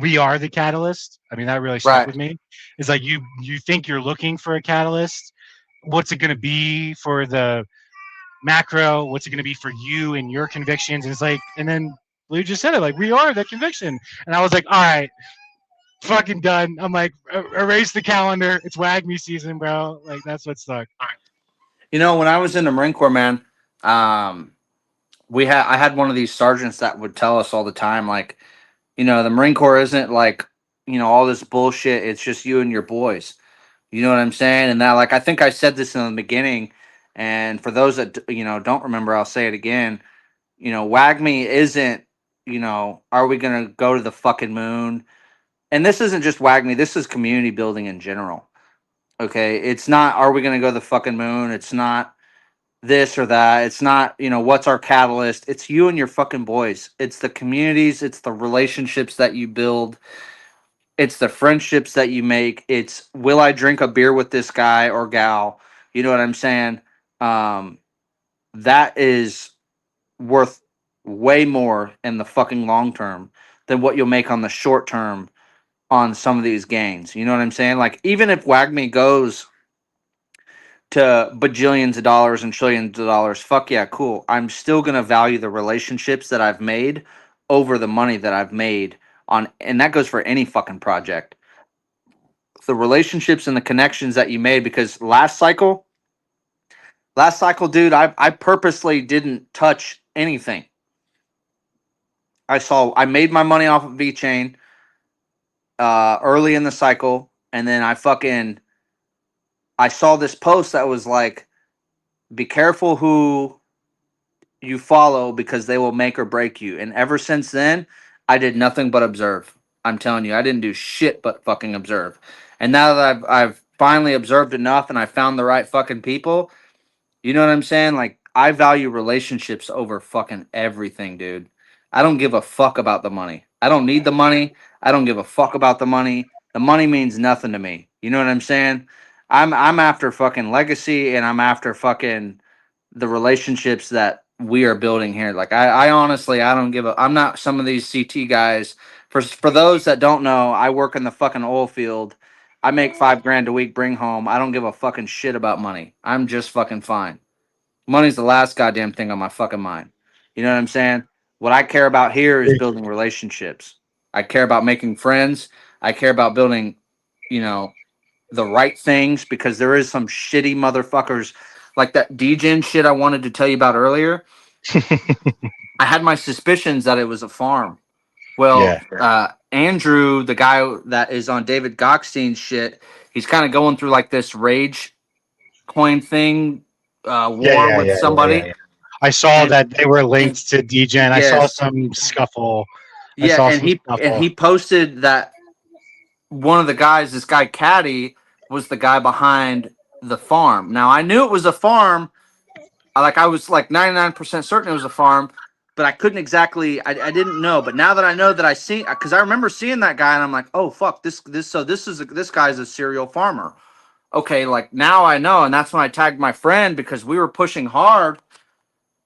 we are the catalyst. I mean, that really stuck Right. with me. It's like you think you're looking for a catalyst. What's it going to be for the macro? What's it going to be for you and your convictions? And it's like, and then Lou just said it, like, we are the conviction. And I was like, all right, fucking done. I'm like, erase the calendar. It's Wagmi season, bro. Like, that's what stuck. You know, when I was in the Marine Corps, man, um, I had one of these sergeants that would tell us all the time, like, you know, the Marine Corps isn't like, you know, all this bullshit. It's just you and your boys. You know what I'm saying? And that, like, I think I said this in the beginning. And for those that, you know, don't remember, I'll say it again. You know, Wagme isn't, you know, are we going to go to the fucking moon? And this isn't just Wagme. This is community building in general. Okay. It's not, are we going to go to the fucking moon? It's not this or that. It's not, you know, what's our catalyst? It's you and your fucking boys. It's the communities. It's the relationships that you build. It's the friendships that you make. It's, will I drink a beer with this guy or gal? You know what I'm saying? Um, that is worth way more in the fucking long term than what you'll make on the short term on some of these gains. You know what I'm saying? Like, even if Wagme goes to bajillions of dollars and trillions of dollars, fuck yeah, cool. I'm still gonna value the relationships that I've made over the money that I've made on, and that goes for any fucking project. The relationships and the connections that you made, because last cycle, dude, I purposely didn't touch anything. I made my money off of VeChain early in the cycle, and then I saw this post that was like, be careful who you follow because they will make or break you. And ever since then, I did nothing but observe. I'm telling you, I didn't do shit but fucking observe. And now that I've finally observed enough and I found the right fucking people, you know what I'm saying? Like, I value relationships over fucking everything, dude. I don't give a fuck about the money. I don't need the money. I don't give a fuck about the money. The money means nothing to me. You know what I'm saying? I'm after fucking legacy, and I'm after fucking the relationships that we are building here. Like, I honestly, I don't give a, I'm not some of these CT guys. For those that don't know, I work in the fucking oil field. I make $5 grand a week, bring home. I don't give a fucking shit about money. I'm just fucking fine. Money's the last goddamn thing on my fucking mind. You know what I'm saying? What I care about here is building relationships. I care about making friends. I care about building, you know, the right things, because there is some shitty motherfuckers like that DGen shit I wanted to tell you about earlier. I had my suspicions that it was a farm. Well, Andrew, the guy that is on David Gockstein's shit, he's kind of going through like this rage coin thing, war with somebody. I saw And, that they were and linked to DGen. I saw yes, some scuffle. I yeah, saw and some scuffle. he posted that one of the guys, this guy Caddy, was the guy behind the farm. Now I knew it was a farm. I was like 99% certain it was a farm, but I couldn't exactly. I didn't know. But now that I know that I see, because I remember seeing that guy, and I'm like, oh fuck, this guy's a serial farmer. Okay, like now I know, and that's when I tagged my friend because we were pushing hard,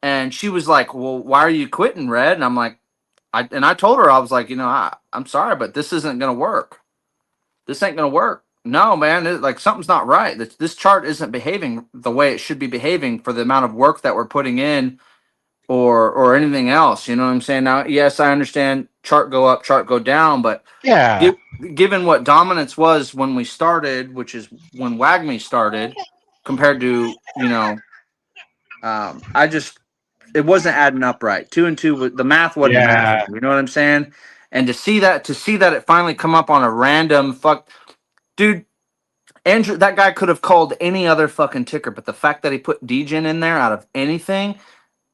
and she was like, well, why are you quitting, Red? And I'm like, I told her, I was like, you know, I'm sorry, but this isn't gonna work. This ain't gonna work. No, man, like something's not right. This chart isn't behaving the way it should be behaving for the amount of work that we're putting in, or anything else. You know what I'm saying? Now, yes, I understand chart go up, chart go down, but Yeah. given what dominance was when we started, which is when Wagme started, compared to, you know, I just, it wasn't adding up right. Two and two, the math wasn't Yeah. matching. You know what I'm saying? And to see that it finally come up on a random dude. Andrew, that guy could have called any other fucking ticker, but the fact that he put DGen in there out of anything,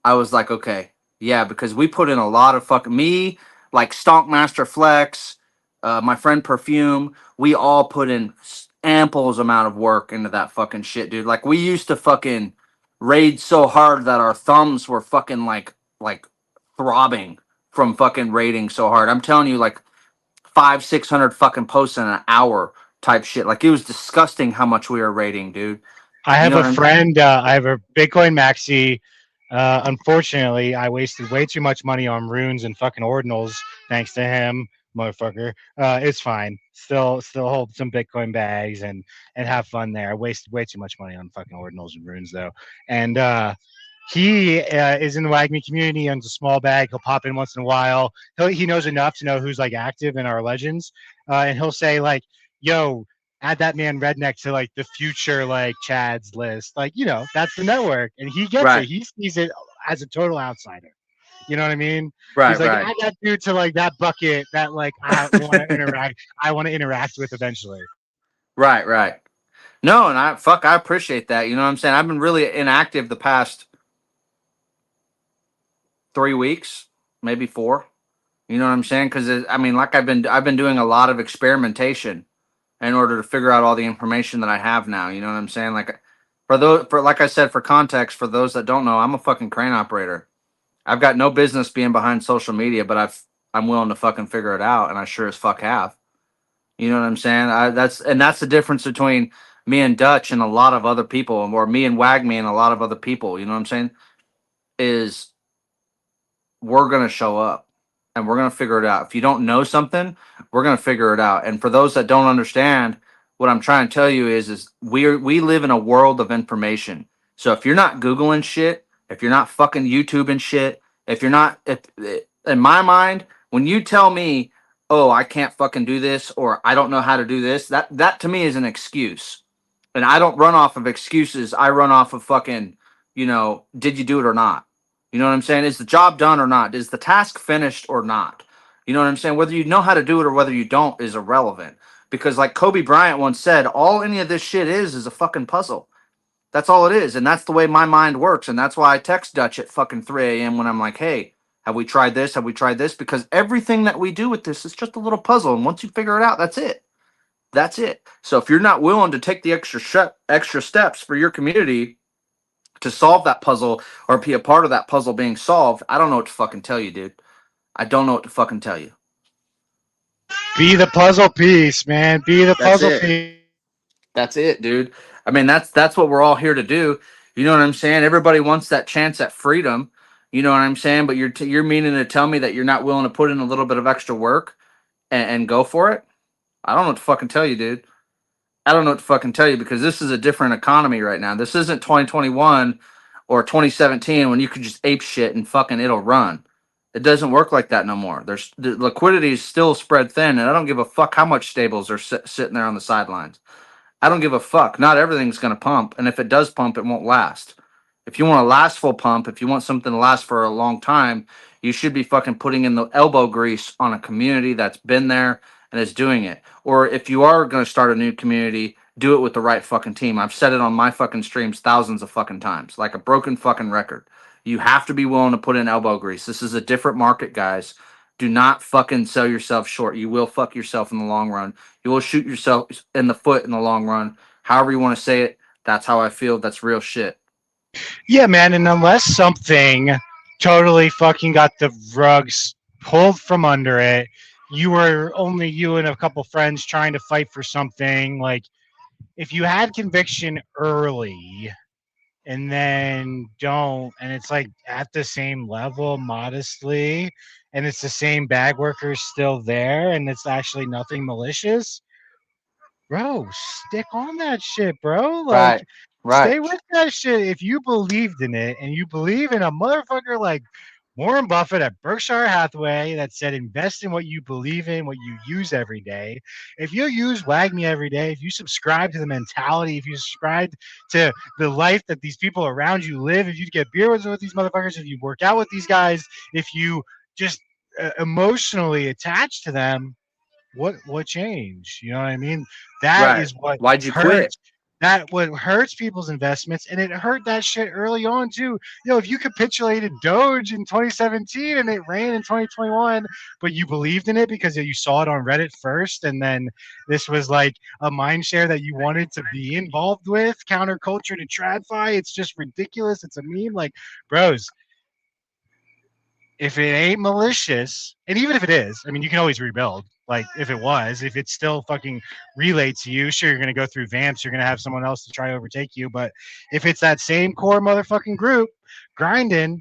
I was like, okay, yeah, because we put in a lot of fucking me, like Stonkmaster Flex, my friend Perfume. We all put in ample amount of work into that fucking shit, dude. Like, we used to fucking raid so hard that our thumbs were fucking like throbbing. from fucking raiding so hard. I'm telling you, like 500-600 fucking posts in an hour type shit. Like it was disgusting how much we were raiding, dude. I You have know a what I'm? friend. I have a Bitcoin maxi. Unfortunately, I wasted way too much money on runes and fucking ordinals. Thanks to him, motherfucker. It's fine. Still hold some Bitcoin bags and have fun there. I wasted way too much money on fucking ordinals and runes though. And he is in the Wagmi community. Owns a small bag. He'll pop in once in a while. He knows enough to know who's like active in our legends, and he'll say like, "Yo, add that man Redneck to like the future like Chad's list." Like, that's the network, and he gets it. Right, He sees it as a total outsider. You know what I mean? He's right, like, right, add that dude to like that bucket that like I want to interact. I want to interact with eventually. right, right. No, and I appreciate that. You know what I'm saying? I've been really inactive the past 3 weeks, maybe four. You know what I'm saying? Because I mean, like I've been doing a lot of experimentation in order to figure out all the information that I have now. You know what I'm saying? Like for like I said, for context, for those that don't know, I'm a fucking crane operator. I've got no business being behind social media, but I'm willing to fucking figure it out, and I sure as fuck have. You know what I'm saying? That's the difference between me and Dutch and a lot of other people, or me and Wagme and a lot of other people. You know what I'm saying? Is we're going to show up and we're going to figure it out. If you don't know something, we're going to figure it out. And for those that don't understand, what I'm trying to tell you is we live in a world of information. So if you're not Googling shit, if you're not fucking YouTubing shit, if you're not, if in my mind, when you tell me, oh, I can't fucking do this or I don't know how to do this, that to me is an excuse. And I don't run off of excuses. I run off of fucking, did you do it or not? You know what I'm saying? Is the job done or not? Is the task finished or not? You know what I'm saying? Whether you know how to do it or whether you don't is irrelevant. Because like Kobe Bryant once said, all any of this shit is a fucking puzzle. That's all it is. And that's the way my mind works. And that's why I text Dutch at fucking 3 a.m. when I'm like, hey, have we tried this? Have we tried this? Because everything that we do with this is just a little puzzle. And once you figure it out, that's it. That's it. So if you're not willing to take the extra steps for your community to solve that puzzle or be a part of that puzzle being solved, I don't know what to fucking tell you, dude. I don't know what to fucking tell you. Be the puzzle piece, man. Be the That's puzzle it. piece. That's it, dude. I mean, that's what we're all here to do. You know what I'm saying? Everybody wants that chance at freedom. You know what I'm saying? But you're meaning to tell me that you're not willing to put in a little bit of extra work and go for it? I don't know what to fucking tell you, dude. I don't know what to fucking tell you because this is a different economy right now. This isn't 2021 or 2017 when you could just ape shit and fucking it'll run. It doesn't work like that no more. The liquidity is still spread thin, and I don't give a fuck how much stables are sitting there on the sidelines. I don't give a fuck. Not everything's going to pump. And if it does pump, it won't last. If you want a lastful pump, if you want something to last for a long time, you should be fucking putting in the elbow grease on a community that's been there and is doing it. Or if you are going to start a new community, do it with the right fucking team. I've said it on my fucking streams thousands of fucking times, like a broken fucking record. You have to be willing to put in elbow grease. This is a different market, guys. Do not fucking sell yourself short. You will fuck yourself in the long run. You will shoot yourself in the foot in the long run. However you want to say it, that's how I feel. That's real shit. Yeah, man. And unless something totally fucking got the rugs pulled from under it, you were only you and a couple friends trying to fight for something. Like, if you had conviction early and then don't, and it's like at the same level modestly, and it's the same bag workers still there, and it's actually nothing malicious, bro, stick on that shit, bro. Like, Right. stay Right. with that shit. If you believed in it and you believe in a motherfucker like Warren Buffett at Berkshire Hathaway that said invest in what you believe in, what you use every day. If you use Wagme every day, if you subscribe to the mentality, if you subscribe to the life that these people around you live, if you get beer with these motherfuckers, if you work out with these guys, if you just emotionally attach to them, what changed? You know what I mean? That Right. is what Why'd you quit? hurts. That what hurts people's investments, and it hurt that shit early on too. If you capitulated Doge in 2017 and it ran in 2021, but you believed in it because you saw it on Reddit first, and then this was like a mind share that you wanted to be involved with, counterculture to TradFi. It's just ridiculous. It's a meme. Like, bros, if it ain't malicious, and even if it is, I mean, you can always rebuild. Like if it's still fucking relayed to you, sure, you're gonna go through vamps, you're gonna have someone else to try to overtake you. But if it's that same core motherfucking group grinding,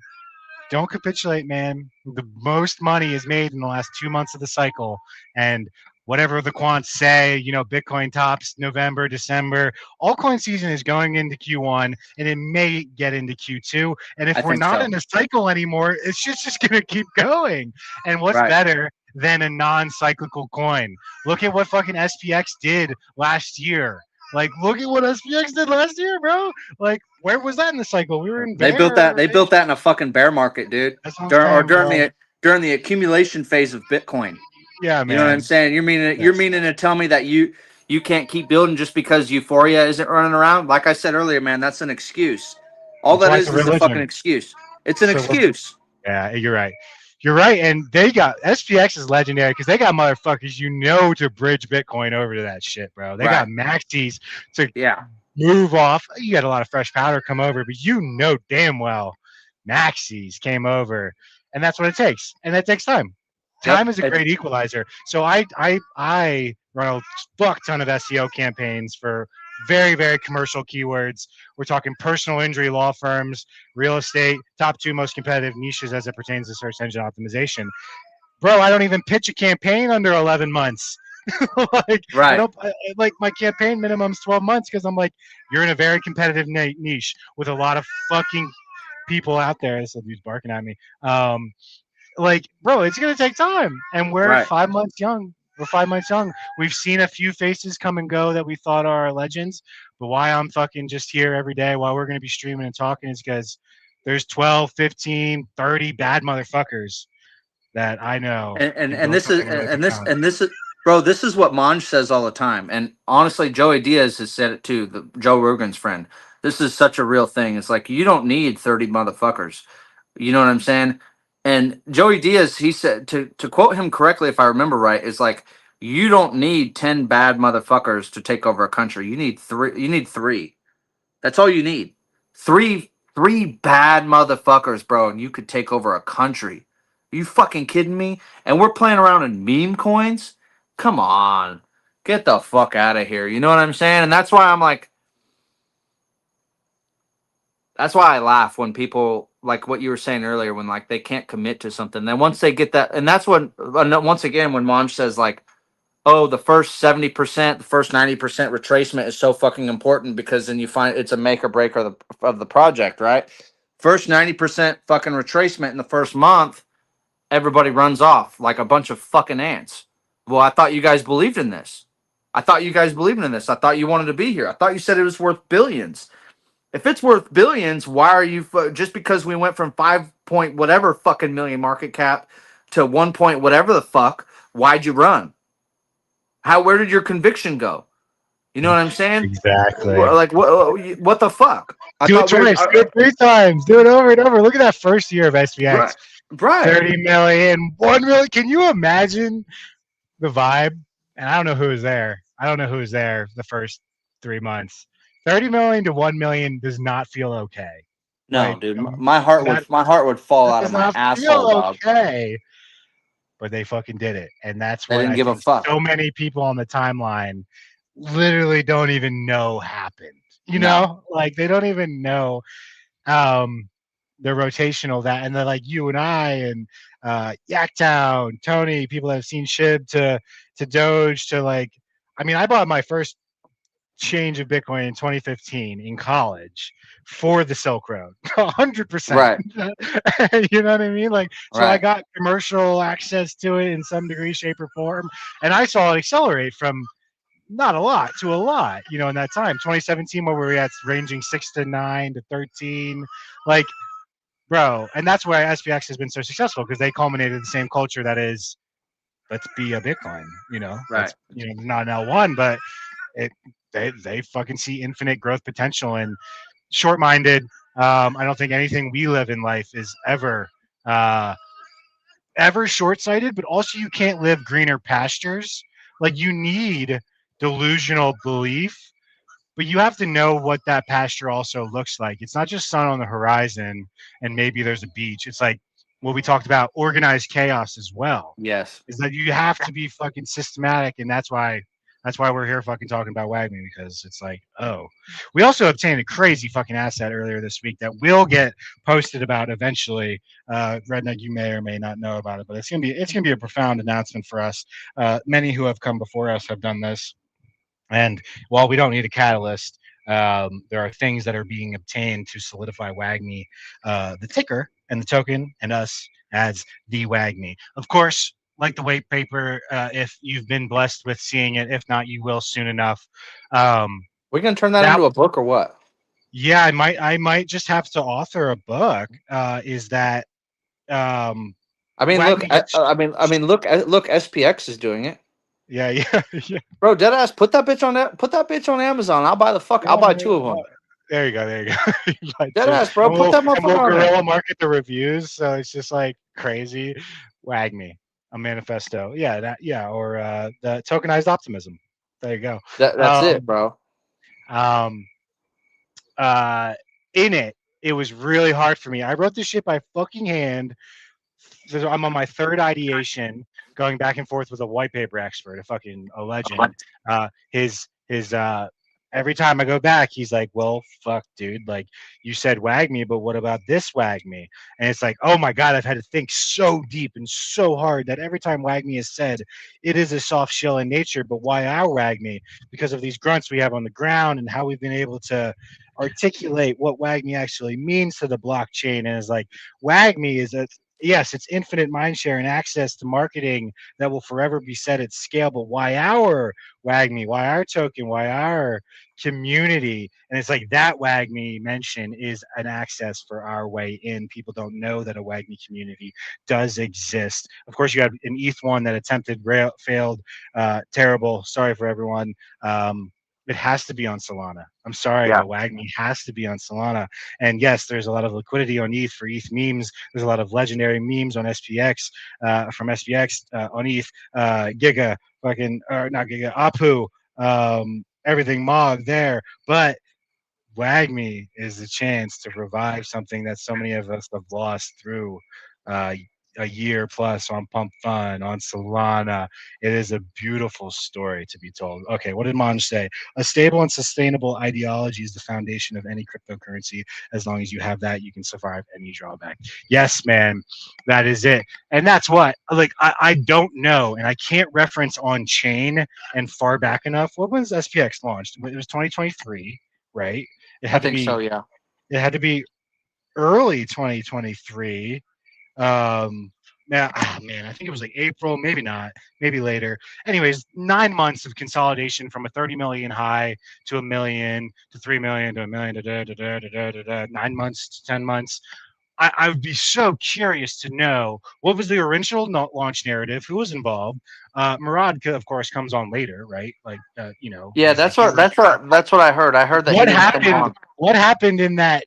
don't capitulate, man. The most money is made in the last 2 months of the cycle, and whatever the quants say, Bitcoin tops November, December. Altcoin season is going into Q1, and it may get into Q2. And I if we're think not so. in a cycle anymore, it's just going to keep going. And what's Right. better than a non-cyclical coin? Look at what fucking SPX did last year. Like, look at what SPX did last year, bro. Like, where was that in the cycle? We were in They built bear. that. They built that in a fucking bear market, dude. That's what I'm During or saying, during bro. the during the accumulation phase of Bitcoin. Yeah, You know what I'm man. saying? You're Yes. meaning to tell me that you can't keep building just because euphoria isn't running around? Like I said earlier, man, that's an excuse. All That's that why it's a is a fucking religion. excuse. It's an So excuse. yeah, you're right. You're right, and they got SPX is legendary because they got motherfuckers to bridge Bitcoin over to that shit, bro. They got Right. maxis to Yeah. move off. You got a lot of fresh powder come over, but damn well maxis came over, and that's what it takes, and that takes time. Yep. Time is a great equalizer. So I run a fuck ton of SEO campaigns for very very commercial keywords. We're talking personal injury law firms, real estate, top two most competitive niches as it pertains to search engine optimization. Bro, I don't even pitch a campaign under 11 months. Like Right. like my campaign minimum's 12 months because I'm like, you're in a very competitive niche with a lot of fucking people out there. This dude's barking at me. Like, bro, it's gonna take time, and we're Right. 5 months young. We're 5 months young. We've seen a few faces come and go that we thought are legends, but why I'm fucking just here every day while we're gonna be streaming and talking is because there's 12, 15, 30 bad motherfuckers that I know can And build this is something really profound. and this is bro, this is what Monj says all the time. And honestly, Joey Diaz has said it too, Joe Rogan's friend. This is such a real thing. It's like you don't need 30 motherfuckers. You know what I'm saying? And Joey Diaz, he said to quote him correctly, if I remember right, is like you don't need 10 bad motherfuckers to take over a country. You need three. That's all you need. Three bad motherfuckers, bro, and you could take over a country. Are you fucking kidding me? And we're playing around in meme coins? Come on. Get the fuck out of here. You know what I'm saying? And that's why I'm like, that's why I laugh when people like what you were saying earlier, when like they can't commit to something. Then once they get that, and that's when once again when Monj says like, oh, the first 70%, the first 90% retracement is so fucking important because then you find it's a make or break of the project, right? First 90% fucking retracement in the first month, everybody runs off like a bunch of fucking ants. Well, I thought you guys believed in this. I thought you guys believed in this. I thought you wanted to be here. I thought you said it was worth billions. If it's worth billions, why are you just because we went from 5 point whatever fucking million market cap to 1 point whatever the fuck, why'd you run? Where did your conviction go? You know what I'm saying? Exactly. Like what the fuck? I Do it thought we were twice. Do it 3 times. Do it over and over. Look at that first year of right, SPX. right. 30 million, 1 million. Can you imagine the vibe? And I don't know who was there. I don't know who was there the first 3 months. 30 million to 1 million does not feel okay. No, Like dude, my heart would fall that out of does my not asshole, feel dog. okay. But they fucking did it. And that's They what didn't I give a think fuck. so many people on the timeline literally don't even know happened. No, Like they don't even know um the rotational that, and then like you and I and Yaktown, Tony, people that have seen Shib to Doge to like, I mean, I bought my first change of Bitcoin in 2015 in college for the Silk Road, 100%. right, You know what I mean? Like, so I right. got commercial access to it in some degree, shape, or form, and I saw it accelerate from not a lot to a lot, in that time. 2017, where we were at ranging 6 to 9 to 13, like, bro, and that's why SPX has been so successful because they culminated the same culture that is, let's be a Bitcoin, Right. not an L1, but it they fucking see infinite growth potential and short-minded. I don't think anything we live in life is uh, ever short-sighted, but also you can't live greener pastures. Like you need delusional belief, but you have to know what that pasture also looks like. It's not just sun on the horizon and maybe there's a beach. It's like what we talked about, organized chaos as well. Yes. Is that you have to be fucking systematic, and that's why we're here fucking talking about Wagmi, because it's like, oh, we also obtained a crazy fucking asset earlier this week that will get posted about eventually. Redneck, you may or may not know about it, but it's gonna be a profound announcement for us. Many who have come before us have done this, and while we don't need a catalyst, there are things that are being obtained to solidify Wagmi, the ticker and the token, and us as the Wagmi. Of course, like the white paper, if you've been blessed with seeing it, if not, you will soon enough. Um, We're gonna turn that that into a book or what? yeah, I might just have to author a book. Is that um, I mean, look. Wagmi? Look. SPX is doing it, Yeah, yeah, yeah. bro. Deadass, put that bitch on that. Put that bitch on Amazon. I'll buy the fuck. I'll Yeah, buy yeah, two of them. there you go. There you go. Like two, Deadass, bro. and Put we'll that and we'll motherfucker on there. guerrilla market the reviews, so it's just like crazy. Wag me a manifesto. Yeah, that. Yeah, or the tokenized optimism. There you go. That's it, Um, bro. um, uh, in it, it was really hard for me. I wrote this shit by fucking hand. So I'm on my third ideation, going back and forth with a white paper expert, a legend. His every time I go back, he's like, "Well, fuck, dude. Like you said, wag me, but what about this wag me?" And it's like, oh my god, I've had to think so deep and so hard that every time wag me is said, it is a soft shell in nature. But why our wag me? Because of these grunts we have on the ground and how we've been able to articulate what wag me actually means to the blockchain. And it's like, wag me is a yes, it's infinite mindshare and access to marketing that will forever be set at scale. But why our Wagme? Why our token? Why our community? And it's like that Wagme mention is an access for our way in. People don't know that a Wagme community does exist. Of course, you have an ETH one that attempted, failed, terrible. Sorry for everyone. It has to be on Solana. I'm sorry, Yeah. but Wagme has to be on Solana. And yes, there's a lot of liquidity on ETH for ETH memes. There's a lot of legendary memes on SPX, from SPX on ETH, Giga, fucking, or not Giga, Apu, everything Mog there. But Wagme is the chance to revive something that so many of us have lost through uh, a year plus on Pump Fun, on Solana. It is a beautiful story to be told. Okay, what did Monj say? A stable and sustainable ideology is the foundation of any cryptocurrency. As long as you have that, you can survive any drawback. Yes, man, that is it. And that's what, like, I don't know, and I can't reference on chain and far back enough. What was SPX launched? It was 2023, right? It I had to think be so. Yeah. it had to be early 2023. Now, man, I think it was like April, maybe not, maybe later. Anyways, 9 months of consolidation from a 30 million high to a million to 3 million to a million to 9 months to 10 months. I would be so curious to know what was the original launch narrative, who was involved. Murad, of course, comes on later, right? Like, Yeah. he's the That's what. hero. That's what I heard. I heard that he What didn't come happened? on. What happened in that?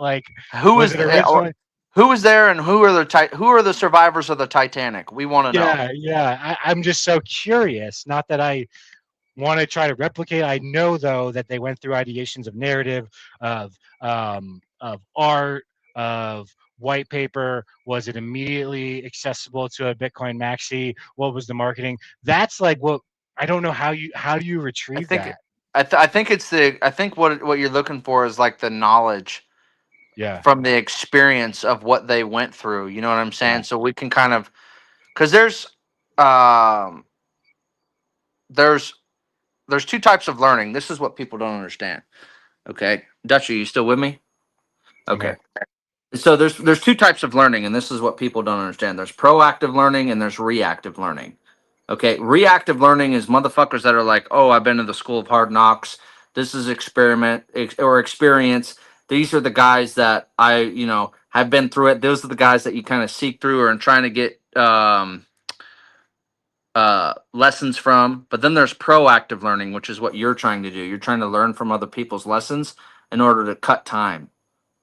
Like, Who was is it originally? who was there, and who are the survivors of the Titanic? We want to know. Yeah, yeah. I'm just so curious. Not that I want to try to replicate. I know though that they went through ideations of narrative, of art, of white paper. Was it immediately accessible to a Bitcoin maxi? What was the marketing? That's like what I don't know how do you I retrieve think that? I think it's the I think what you're looking for is like the knowledge Yeah, from the experience of what they went through. You know what I'm yeah, saying? So we can kind of because um there's there's two types of learning. This is what people don't understand. Okay, Dutch, are you still with me? I'm Okay. here. So there's two types of learning, and this is what people don't understand. There's proactive learning and there's reactive learning. Okay, reactive learning is motherfuckers that are like, oh, I've been to the school of hard knocks. This is or experience. These are the guys that have been through it. Those are the guys that you kind of seek through or trying to get lessons from. But then there's proactive learning, which is what you're trying to do. You're trying to learn from other people's lessons in order to cut time,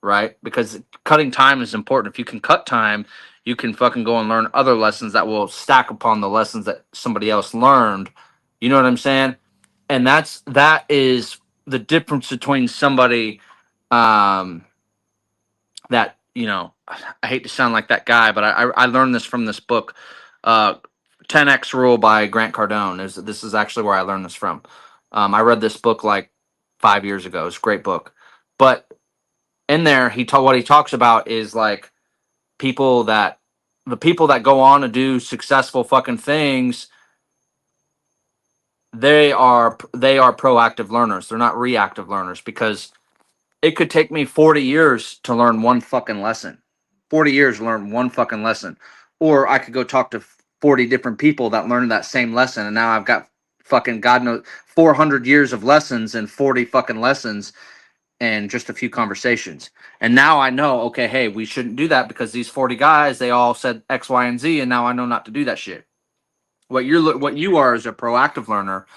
right? Because cutting time is important. If you can cut time, you can fucking go and learn other lessons that will stack upon the lessons that somebody else learned. You know what I'm saying? And that is the difference between somebody um that I hate to sound like that guy, but I learned this from this book, uh, 10X Rule by Grant Cardone. This is actually where I learned this from. I read this book like 5 years ago. It's a great book, but in there what he talks about is like people that the people that go on to do successful fucking things. They are proactive learners. They're not reactive learners, because it could take me 40 years to learn one fucking lesson. 40 years to learn one fucking lesson. Or I could go talk to 40 different people that learned that same lesson, and now I've got fucking God knows 400 years of lessons and 40 fucking lessons and just a few conversations. And now I know, okay, hey, we shouldn't do that because these 40 guys, they all said X, Y, and Z, and now I know not to do that shit. What you are is a proactive learner,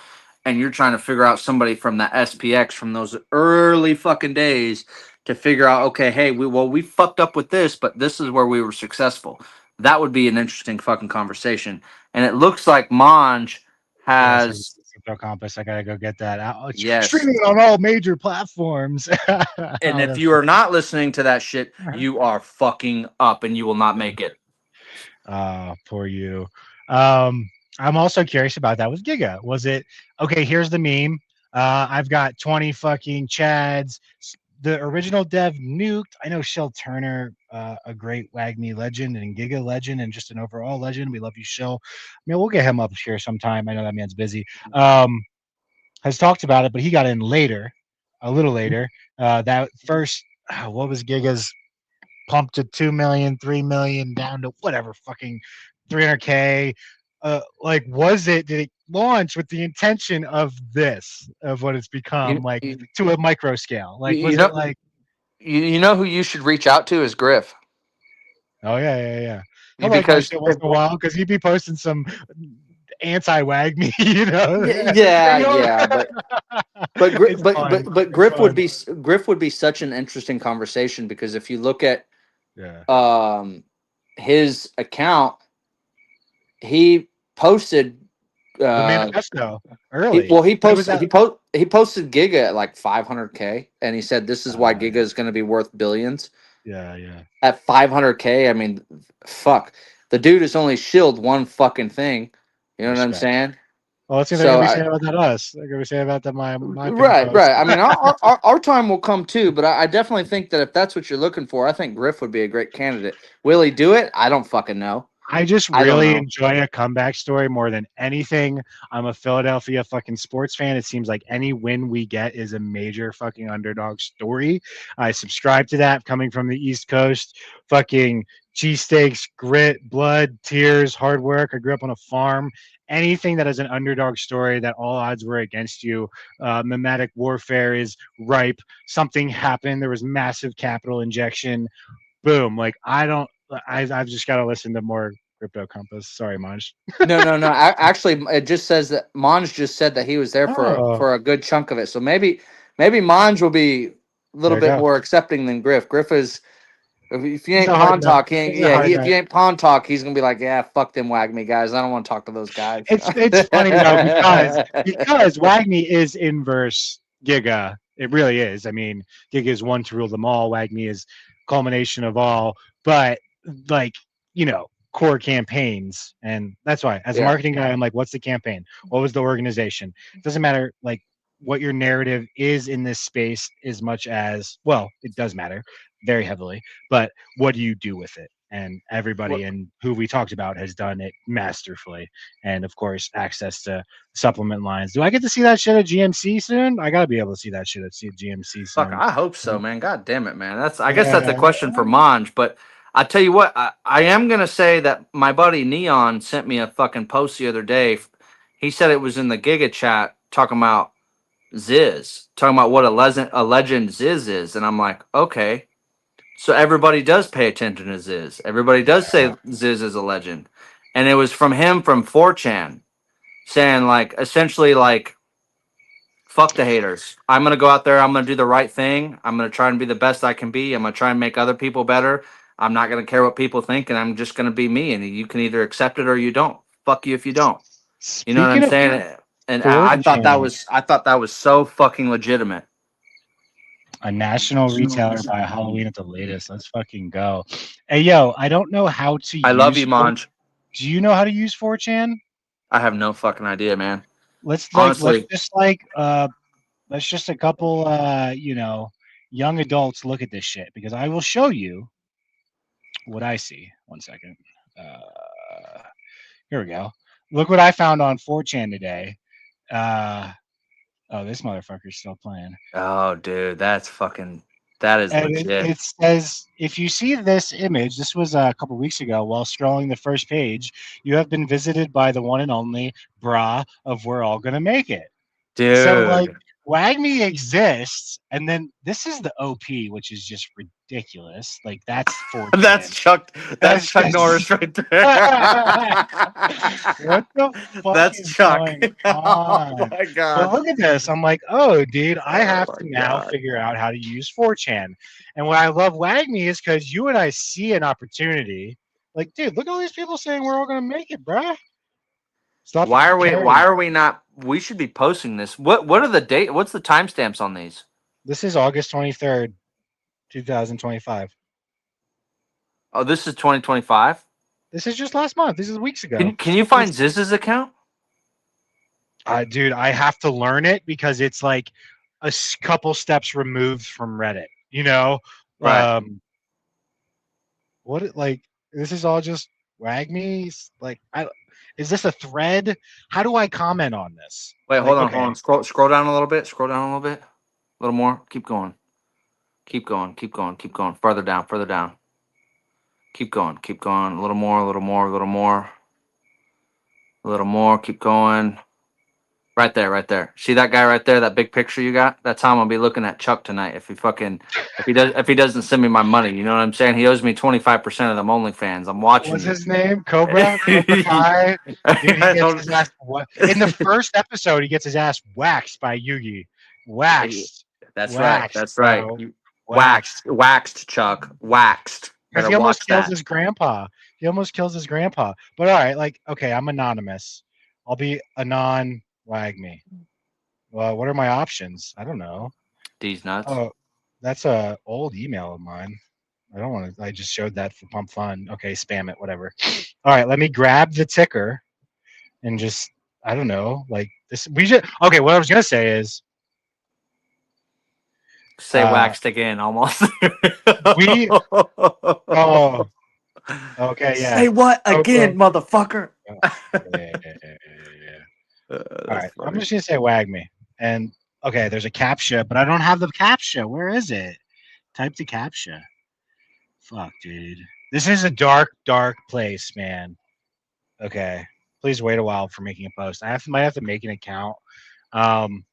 and you're trying to figure out somebody from that SPX from those early fucking days to figure out, okay, hey, we fucked up with this, but this is where we were successful. That would be an interesting fucking conversation. And it looks like Monj Yes, I has, Crypto Compass. I gotta go get that out. yes. Streaming on all major platforms. And Oh, if that's you are not listening to that shit, you are fucking up and you will not make it. poor you. Um, I'm also curious about that with Giga. Was it okay? Here's the meme. I've got 20 fucking Chads. The original dev nuked. I know Shell Turner, a great Wagmi legend and Giga legend, and just an overall legend. We love you, Shell. I mean, we'll get him up here sometime. I know that man's busy. Has talked about it, but he got in later, a little later. That first, what was Giga's pumped to 2 million, 3 million, down to whatever, fucking 300K. Like, did it launch with the intention of of what it's become, You, like you, to a micro scale? Like, you was it know, like, you know who you should reach out to is Griff. oh, yeah, yeah, yeah. He'll like my Because shit once in a while because he'd be posting some anti-wag me, you know? yeah, And you'll- yeah, but Gri- it's fun. but It's Griff would fun. be Griff would be such an interesting conversation, because if you look at Yeah. um his account, he posted The uh manifesto early. It was out. he posted Giga at like 500K, and he said this is why Giga Yeah, is going to be worth billions yeah, yeah. at 500K. I mean, fuck, the dude has only shilled one fucking thing. You know what I'm Respect. saying? Well, let's see. They're So gonna be I saying about that us. They're gonna be saying about that my pin right, post. right. I mean, our time will come too, but I definitely think that if that's what you're looking for, I think Griff would be a great candidate. Will he do it? I don't fucking know. I just I don't really know. enjoy a comeback story more than anything. I'm a Philadelphia fucking sports fan. It seems like any win we get is a major fucking underdog story. I subscribe to that coming from the East Coast. Fucking cheesesteaks, grit, blood, tears, hard work. I grew up on a farm. Anything that is an underdog story that all odds were against you, mimetic warfare is ripe. Something happened. There was massive capital injection. Boom. Like I don't. I've just got to listen to more Crypto Compass. Sorry, Manj. No, no, no. Actually, it just says that Monj just said that he was there Oh, for a good chunk of it. So maybe Monj will be a little there you bit go. more accepting than Griff. Griff is, if you He's ain't a hard pawn nut. talk, he ain't, He's a yeah. hard If nut. you ain't pawn talk, he's gonna be like, yeah, fuck them Wagme guys. I don't want to talk to those guys. It's funny though because Wagmi is inverse Giga. It really is. I mean, Giga is one to rule them all. Wagmi is culmination of all. But like core campaigns, and that's why as a Yeah. marketing guy, I'm like, what's the campaign? What was the organization? It doesn't matter like what your narrative is in this space as much as well. It does matter very heavily, but what do you do with it? And everybody What? and who we talked about has done it masterfully. And of course, access to supplement lines. Do I get to see that shit at GMC soon? I gotta be able to see that shit at GMC Fuck, soon. I hope so, man. God damn it, man. I guess that's a Yeah. question for Monj, but I tell you what, I am gonna say that my buddy Neon sent me a fucking post the other day. He said it was in the Giga chat talking about Ziz, talking about what a legend Ziz is, and I'm like, okay, so everybody does pay attention to Ziz. Everybody does say Ziz is a legend, and it was from him from 4chan saying like essentially like fuck the haters. I'm gonna go out there. I'm gonna do the right thing. I'm gonna try and be the best I can be. I'm gonna try and make other people better. I'm not gonna care what people think, and I'm just gonna be me. And you can either accept it or you don't. Fuck you if you don't. You know what I'm Speaking of saying? And I thought that 4chan, was I thought that was so fucking legitimate. A national retailer by Halloween at the latest. Let's fucking go. Hey, yo, I don't know how to I love use. you, Monj. Do you know how to use 4chan? I have no fucking idea, man. Let's Honestly, let's just a couple young adults look at this shit because I will show you what I see. 1 second. Here we go. Look what I found on 4chan today. Oh, this motherfucker's still playing. oh, dude, that is And legit. it says, if you see this image, this was a couple weeks ago while scrolling the first page, you have been visited by the one and only bra of We're All Gonna Make It. So, like, Dude. Wagmi exists, and then this is the OP, which is just ridiculous. Like, that's 4chan. That's Chuck Norris right there. What the fuck That's is Chuck. going Oh on? my But god. look at this. I'm like, oh, dude, I Oh have my to now God. figure out how to use 4chan. And what I love Wagmi is because you and I see an opportunity. Like, dude, look at all these people saying we're all gonna make it, bruh. Stop caring. Why are we not we should be posting this. What are the date? What's the timestamps on these? This is August 23rd, 2025. Oh, this is 2025. This is just last month. This is weeks ago. Can you find Ziz's account? Dude, I have to learn it because it's like a couple steps removed from Reddit. You know, Right. like this is all just Wagmi's. Like, is this a thread? How do I comment on this? Wait, Like, hold on. Scroll down a little bit. Scroll down a little bit. A little more. Keep going. Keep going. Keep going. Keep going. Further down. Further down. Keep going. Keep going. A little more. A little more. A little more. A little more. Keep going. Right there. Right there. See that guy right there? That big picture you got? That's how I'm gonna be looking at Chuck tonight. If he doesn't send me my money, you know what I'm saying? He owes me 25% of them OnlyFans. I'm watching. What's you. his name? Cobra Kai. Dude, he gets his ass in the first episode. He gets his ass waxed by Yugi. Waxed. That's waxed, right. That's right. bro. Waxed, Chuck. Waxed. Because Better he almost watch kills that. his grandpa. He almost kills his grandpa. But all right, like, okay, I'm anonymous. I'll be Anon Wagmi. Well, what are my options? I don't know. These nuts. Oh, that's a old email of mine. I don't want to. I just showed that for pump fun. Okay, spam it, whatever. All right, let me grab the ticker and just, I don't know, like this. We should. Okay, what I was gonna say is, say waxed again, almost. we. Oh. Okay. Yeah. Say what again, motherfucker? Yeah. All right, funny. I'm just gonna say Wagmi. And okay, there's a captcha, but I don't have the captcha. Where is it? Type the captcha. Fuck, dude. This is a dark place, man. Okay. Please wait a while for making a post. Might have to make an account.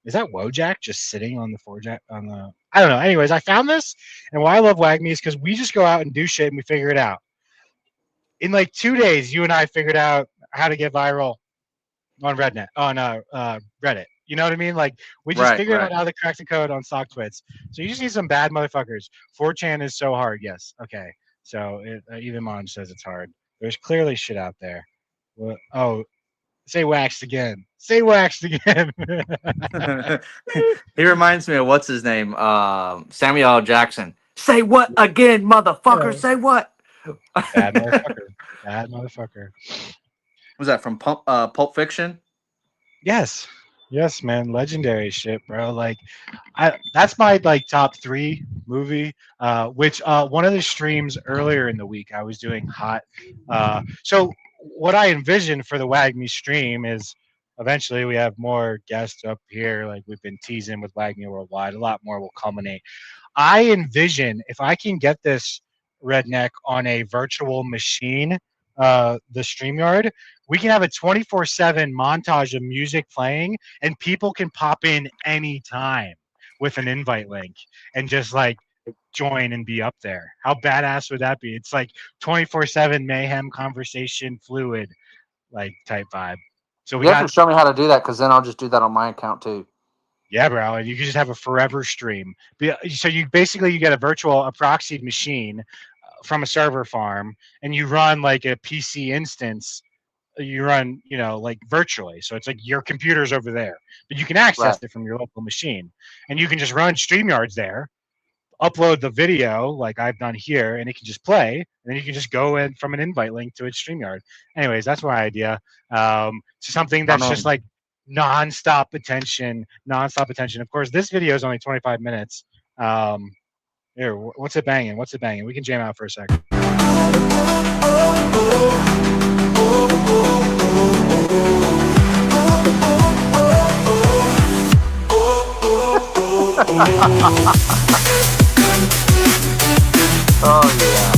Is that Wojak just sitting on the Forjack on the I don't know. Anyways, I found this, and why I love Wagmi is because we just go out and do shit and we figure it out. In like 2 days, you and I figured out how to get viral on Reddit. You know what I mean? Like, we just figured out how to crack the code on StockTwits. So you just need some bad motherfuckers. 4chan is so hard. Yes. Okay. So even Mon says it's hard. There's clearly shit out there. Well, say waxed again. Say waxed again. He reminds me of what's his name? Samuel L. Jackson. Say what again, motherfucker? Say what? Bad motherfucker. Bad motherfucker. Was that from Pulp Fiction? Yes, man, legendary shit, bro. Like, that's my like top 3 movie. Which one of the streams earlier in the week I was doing hot. So what I envision for the Wagmi stream is eventually we have more guests up here. Like we've been teasing with Wagmi Worldwide. A lot more will culminate. I envision if I can get this redneck on a virtual machine, the StreamYard, we can have a 24/7 montage of music playing, and people can pop in anytime with an invite link and just like join and be up there. How badass would that be? It's like 24/7 mayhem, conversation, fluid, like type vibe. So you have to show me how to do that, because then I'll just do that on my account too. Yeah, bro, and you can just have a forever stream. So you get a proxied machine from a server farm, and you run like a PC instance. You run, like virtually. So it's like your computer's over there, but you can access it from your local machine, and you can just run StreamYards there. upload the video like I've done here, and it can just play, and then you can just go in from an invite link to its StreamYard. Anyways, that's my idea. So something I that's just mean, like nonstop attention, nonstop attention. Of course, this video is only 25 minutes. Um, Here, what's it banging? What's it banging? We can jam out for a second. oh yeah.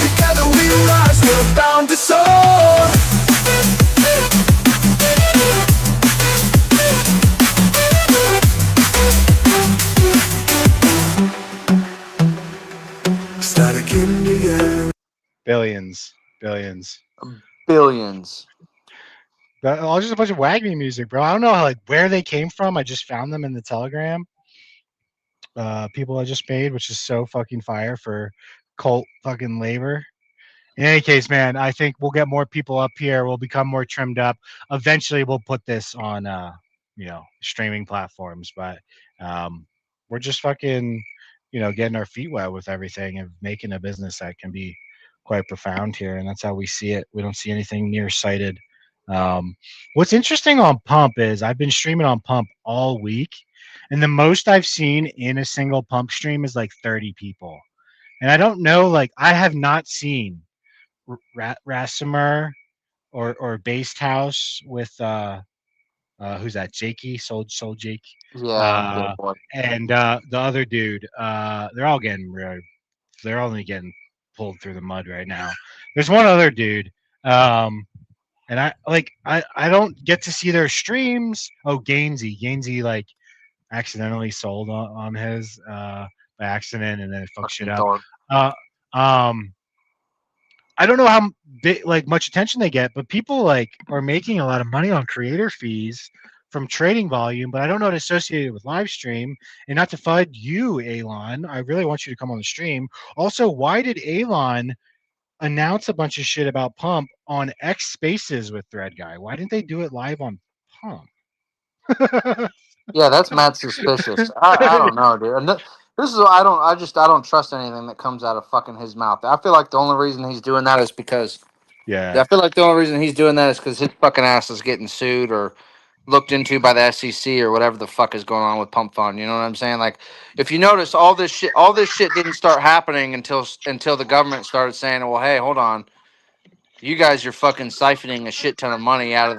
Together we rise, we're bound to soar. Static in the air. Billions, billions. Billions. All just a bunch of Wagmi music, bro. I don't know how, like where they came from. I just found them in the Telegram. People I just made, which is so fucking fire for cult fucking labor. In any case, man, I think we'll get more people up here. We'll become more trimmed up. Eventually, we'll put this on, streaming platforms. But we're just fucking, getting our feet wet with everything and making a business that can be quite profound here. And that's how we see it. We don't see anything nearsighted. What's interesting on Pump is I've been streaming on Pump all week, and the most I've seen in a single Pump stream is like 30 people. And I don't know, like I have not seen Rasimer or Based House with who's that? Jakey, Soul Jake, Yeah, yeah, uh, boy. and the other dude. They're all getting they're only getting pulled through the mud right now. There's one other dude, and I don't get to see their streams. Oh, Gainsey like accidentally sold on his by accident, and then it fucked shit Fucking up. Thor. Uh, um, I don't know how big, like much attention they get, but people like are making a lot of money on creator fees from trading volume. But I don't know it associated with live stream. And not to FUD you, Elon, I really want you to come on the stream. Also, why did Elon announce a bunch of shit about Pump on X Spaces with Thread Guy? Why didn't they do it live on Pump? Yeah, that's mad suspicious. I don't know, dude. And this is I don't trust anything that comes out of fucking his mouth. I feel like the only reason he's doing that is because Yeah, I feel like the only reason he's doing that is because his fucking ass is getting sued or looked into by the SEC or whatever the fuck is going on with Pump Fund. You know what I'm saying? Like, if you notice, all this shit didn't start happening until the government started saying, "Well, hey, hold on, you guys are fucking siphoning a shit ton of money out of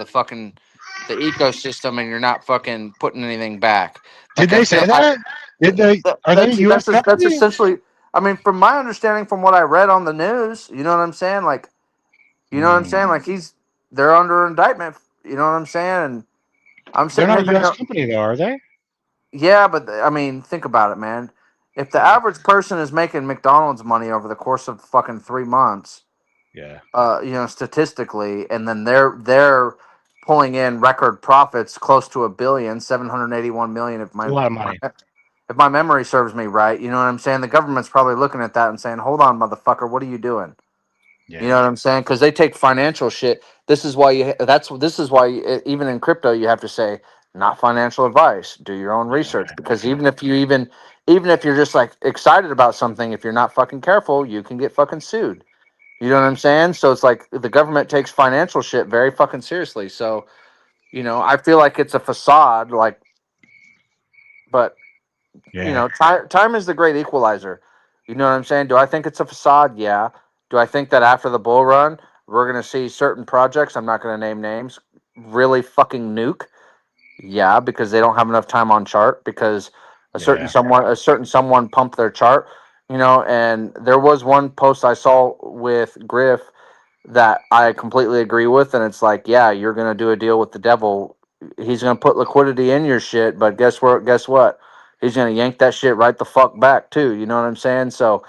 the ecosystem, and you're not fucking putting anything back." did Like, I they feel say that? Did they? Are they a U.S. that's company? essentially. I mean, from my understanding, from what I read on the news, you know what I'm saying? Like, you know what I'm saying? Hmm. Like, they're under indictment. You know what I'm saying? And I'm They're sitting not here a U.S. thinking, company, though, are they? yeah, but I mean, think about it, man. If the Yeah, average person is making McDonald's money over the course of fucking 3 months, yeah. statistically, and then they're pulling in record profits close to 1 billion, 781 million, if It's a lot of money. if my memory serves me right. You know what I'm saying? The government's probably looking at that and saying, "Hold on, motherfucker, what are you doing?" You know Yeah, what I'm saying? Because they take financial shit. This is why even in crypto you have to say not financial advice. Do your own yeah, research because even if you're just like excited about something, if you're not fucking careful, you can get fucking sued. You know what I'm saying? So it's like the government takes financial shit very fucking seriously. So I feel like it's a facade. Like, but yeah, time is the great equalizer. You know what I'm saying? Do I think it's a facade? Yeah. Do I think that after the bull run, we're going to see certain projects, I'm not going to name names, really fucking nuke? Yeah, because they don't have enough time on chart because yeah. a certain someone pumped their chart, and there was one post I saw with Griff that I completely agree with, and it's like, yeah, you're going to do a deal with the devil. He's going to put liquidity in your shit, but guess what? He's going to yank that shit right the fuck back too. You know what I'm saying? So,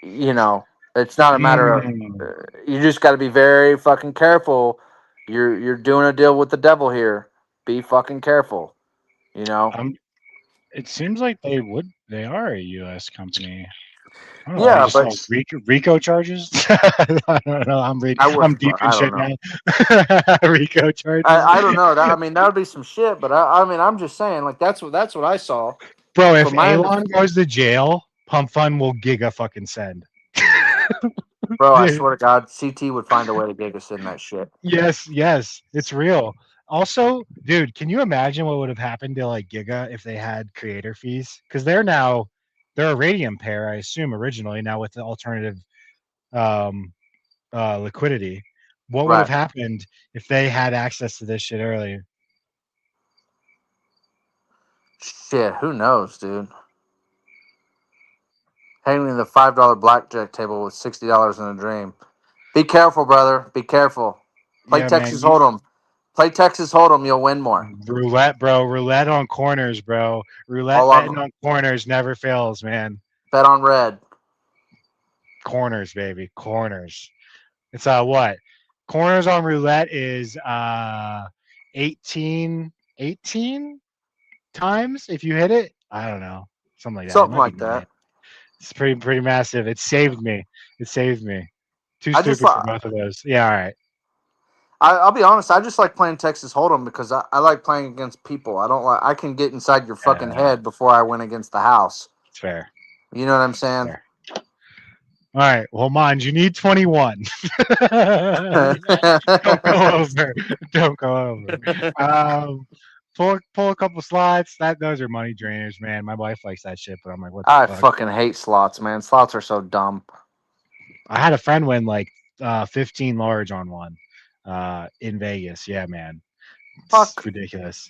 you know, it's not a matter of Mm. you just got to be very fucking careful. You're doing a deal with the devil here. Be fucking careful. You know. It seems like they are a U.S. company. I don't know. He Yeah, just but saw Rico charges. I don't know. I'm deep in I don't shit know. now. Rico charges, I don't know. That I mean, that would be some shit. But I mean, I'm just saying, like that's what I saw bro. If from my end. Alon goes to jail, Pump Fun will giga fucking send. Bro, I swear to God, CT would find a way to get us in that shit. Yes, it's real. Also, dude, can you imagine what would have happened to like Giga if they had creator fees? Because they're a Radium pair, I assume, originally now with the alternative um, liquidity. What would have Right. happened if they had access to this shit earlier? Shit, who knows, dude? Hanging the $5 blackjack table with $60 in a dream. Be careful, brother. Be careful. Play Yeah, man. Texas Hold'em. Play Texas Hold'em. You'll win more. Roulette, bro. Roulette on corners, bro. Roulette All betting on on corners never fails, man. bet on red. Corners, baby. Corners. It's what? Corners on roulette is 18 times if you hit it. I don't know. Something like that. It Something might be like 9. that. It's pretty massive. It saved me. It saved me. Too I just stupid for both of those. Yeah, all right. I'll be honest. I just like playing Texas Hold'em because I like playing against people. I don't like. I can get inside your fucking head before I win against the house. It's fair. You know what I'm saying? Fair. All right. Well, mind you need 21. Don't go over. Don't go over. Pull a couple slots. Those are money drainers, man. My wife likes that shit, but I'm like, what the I fuck? fucking hate slots, man. Slots are so dumb. I had a friend win like 15 large on one in Vegas. Yeah, man. It's Fuck. ridiculous.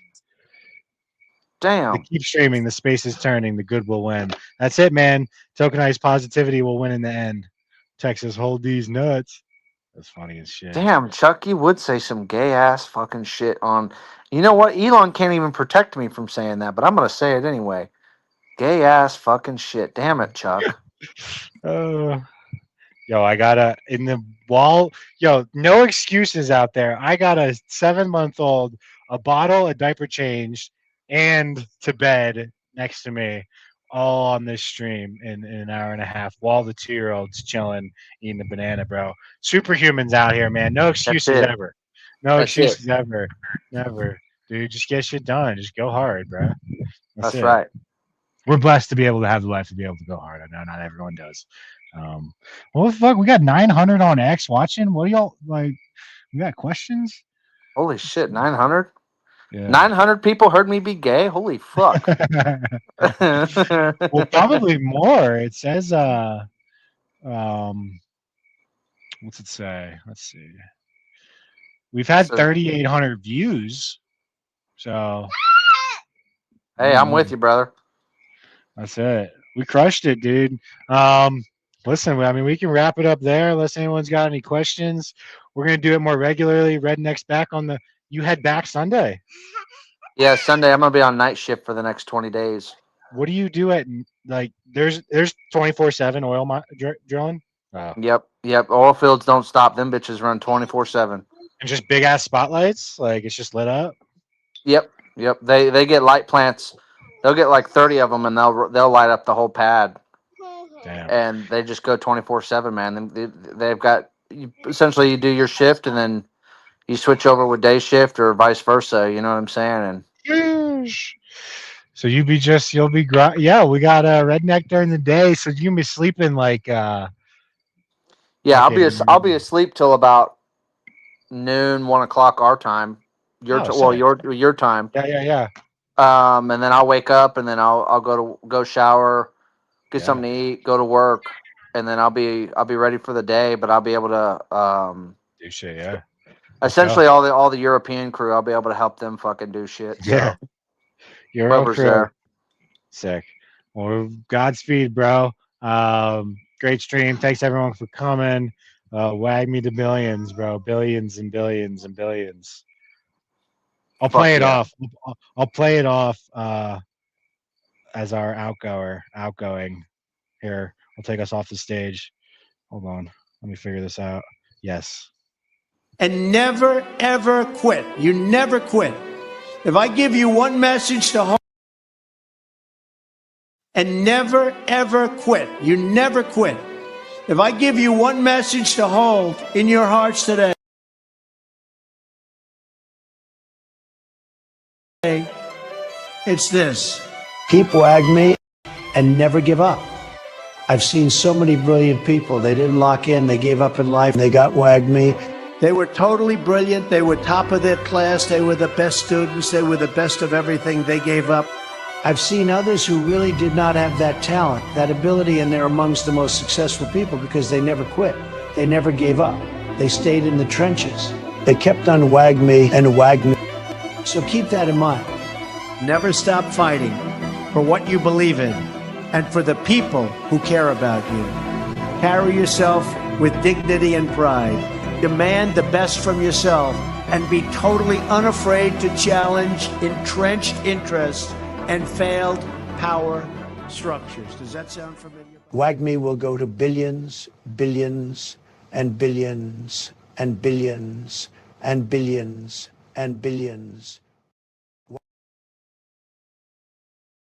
Damn. They keep streaming. The space is turning. The good will win. That's it, man. Tokenized positivity will win in the end. Texas, hold these nuts. That's funny as shit. Damn, Chuck, you would say some gay ass fucking shit on. You know what? Elon can't even protect me from saying that, but I'm gonna say it anyway. Gay ass fucking shit. Damn it, Chuck. Yo, I gotta in the wall. Yo, no excuses out there. I got a 7-month-old, a bottle, a diaper changed, and to bed next to me, all on this stream in an hour and a half, while the 2-year-old's chilling, eating a banana, bro. Superhumans out here, man. No That's excuses it. ever. No That's it. excuses ever. Never. Dude, just get shit done. Just go hard, bro. That's it. right. We're blessed to be able to have the life to be able to go hard. I know not everyone does. What the fuck? We got 900 on X watching. What do y'all like? We got questions? Holy shit, 900? Yeah. 900 people heard me be gay? Holy fuck. Well, probably more. It says what's it say? Let's see. We've had So, 3,800 views. So hey, I'm with you, brother. That's it. We crushed it, dude. Listen, I mean, we can wrap it up there unless anyone's got any questions. We're gonna do it more regularly. Redneck's back on the. You head back Sunday. Yeah, Sunday I'm gonna be on night shift for the next 20 days. What do you do at like? There's 24/7 oil drilling. Wow. Yep. Oil fields don't stop. Them bitches run 24/7. And just big ass spotlights. Like it's just lit up. Yep. They get light plants. They'll get like 30 of them, and they'll light up the whole pad. Damn. And they just go 24/7, man. They've got essentially you do your shift, and then you switch over with day shift or vice versa. You know what I'm saying? And so you'll be yeah. We got redneck during the day, so you can be sleeping like yeah, fucking. I'll be asleep till about noon, 1 o'clock our time. Sick. Your time. Yeah. And then I'll wake up, and then I'll go shower, get something to eat, go to work, and then I'll be ready for the day. But I'll be able to Do shit, yeah. essentially all the European crew. I'll be able to help them fucking do shit. So. Yeah. You're Whoever's there. Sick. Well, Godspeed, bro. Great stream. Thanks everyone for coming. Wag me to billions, bro. Billions and billions and billions. I'll play it off. I'll play it off as our outgoing. Here, I'll take us off the stage. Hold on. Let me figure this out. Yes. And never, ever quit. You never quit. If I give you one message to and never, ever quit. You never quit. If I give you one message to hold in your hearts today, it's this. Keep Wagmi and never give up. I've seen so many brilliant people. They didn't lock in. They gave up in life. They got Wagmi. They were totally brilliant. They were top of their class. They were the best students. They were the best of everything. They gave up. I've seen others who really did not have that talent, that ability, and they're amongst the most successful people because they never quit. They never gave up. They stayed in the trenches. They kept on Wagmi and Wagmi. So keep that in mind. Never stop fighting for what you believe in and for the people who care about you. Carry yourself with dignity and pride. Demand the best from yourself and be totally unafraid to challenge entrenched interests and failed power structures. Does that sound familiar? Wagmi will go to billions, billions, and billions, and billions, and billions, and billions.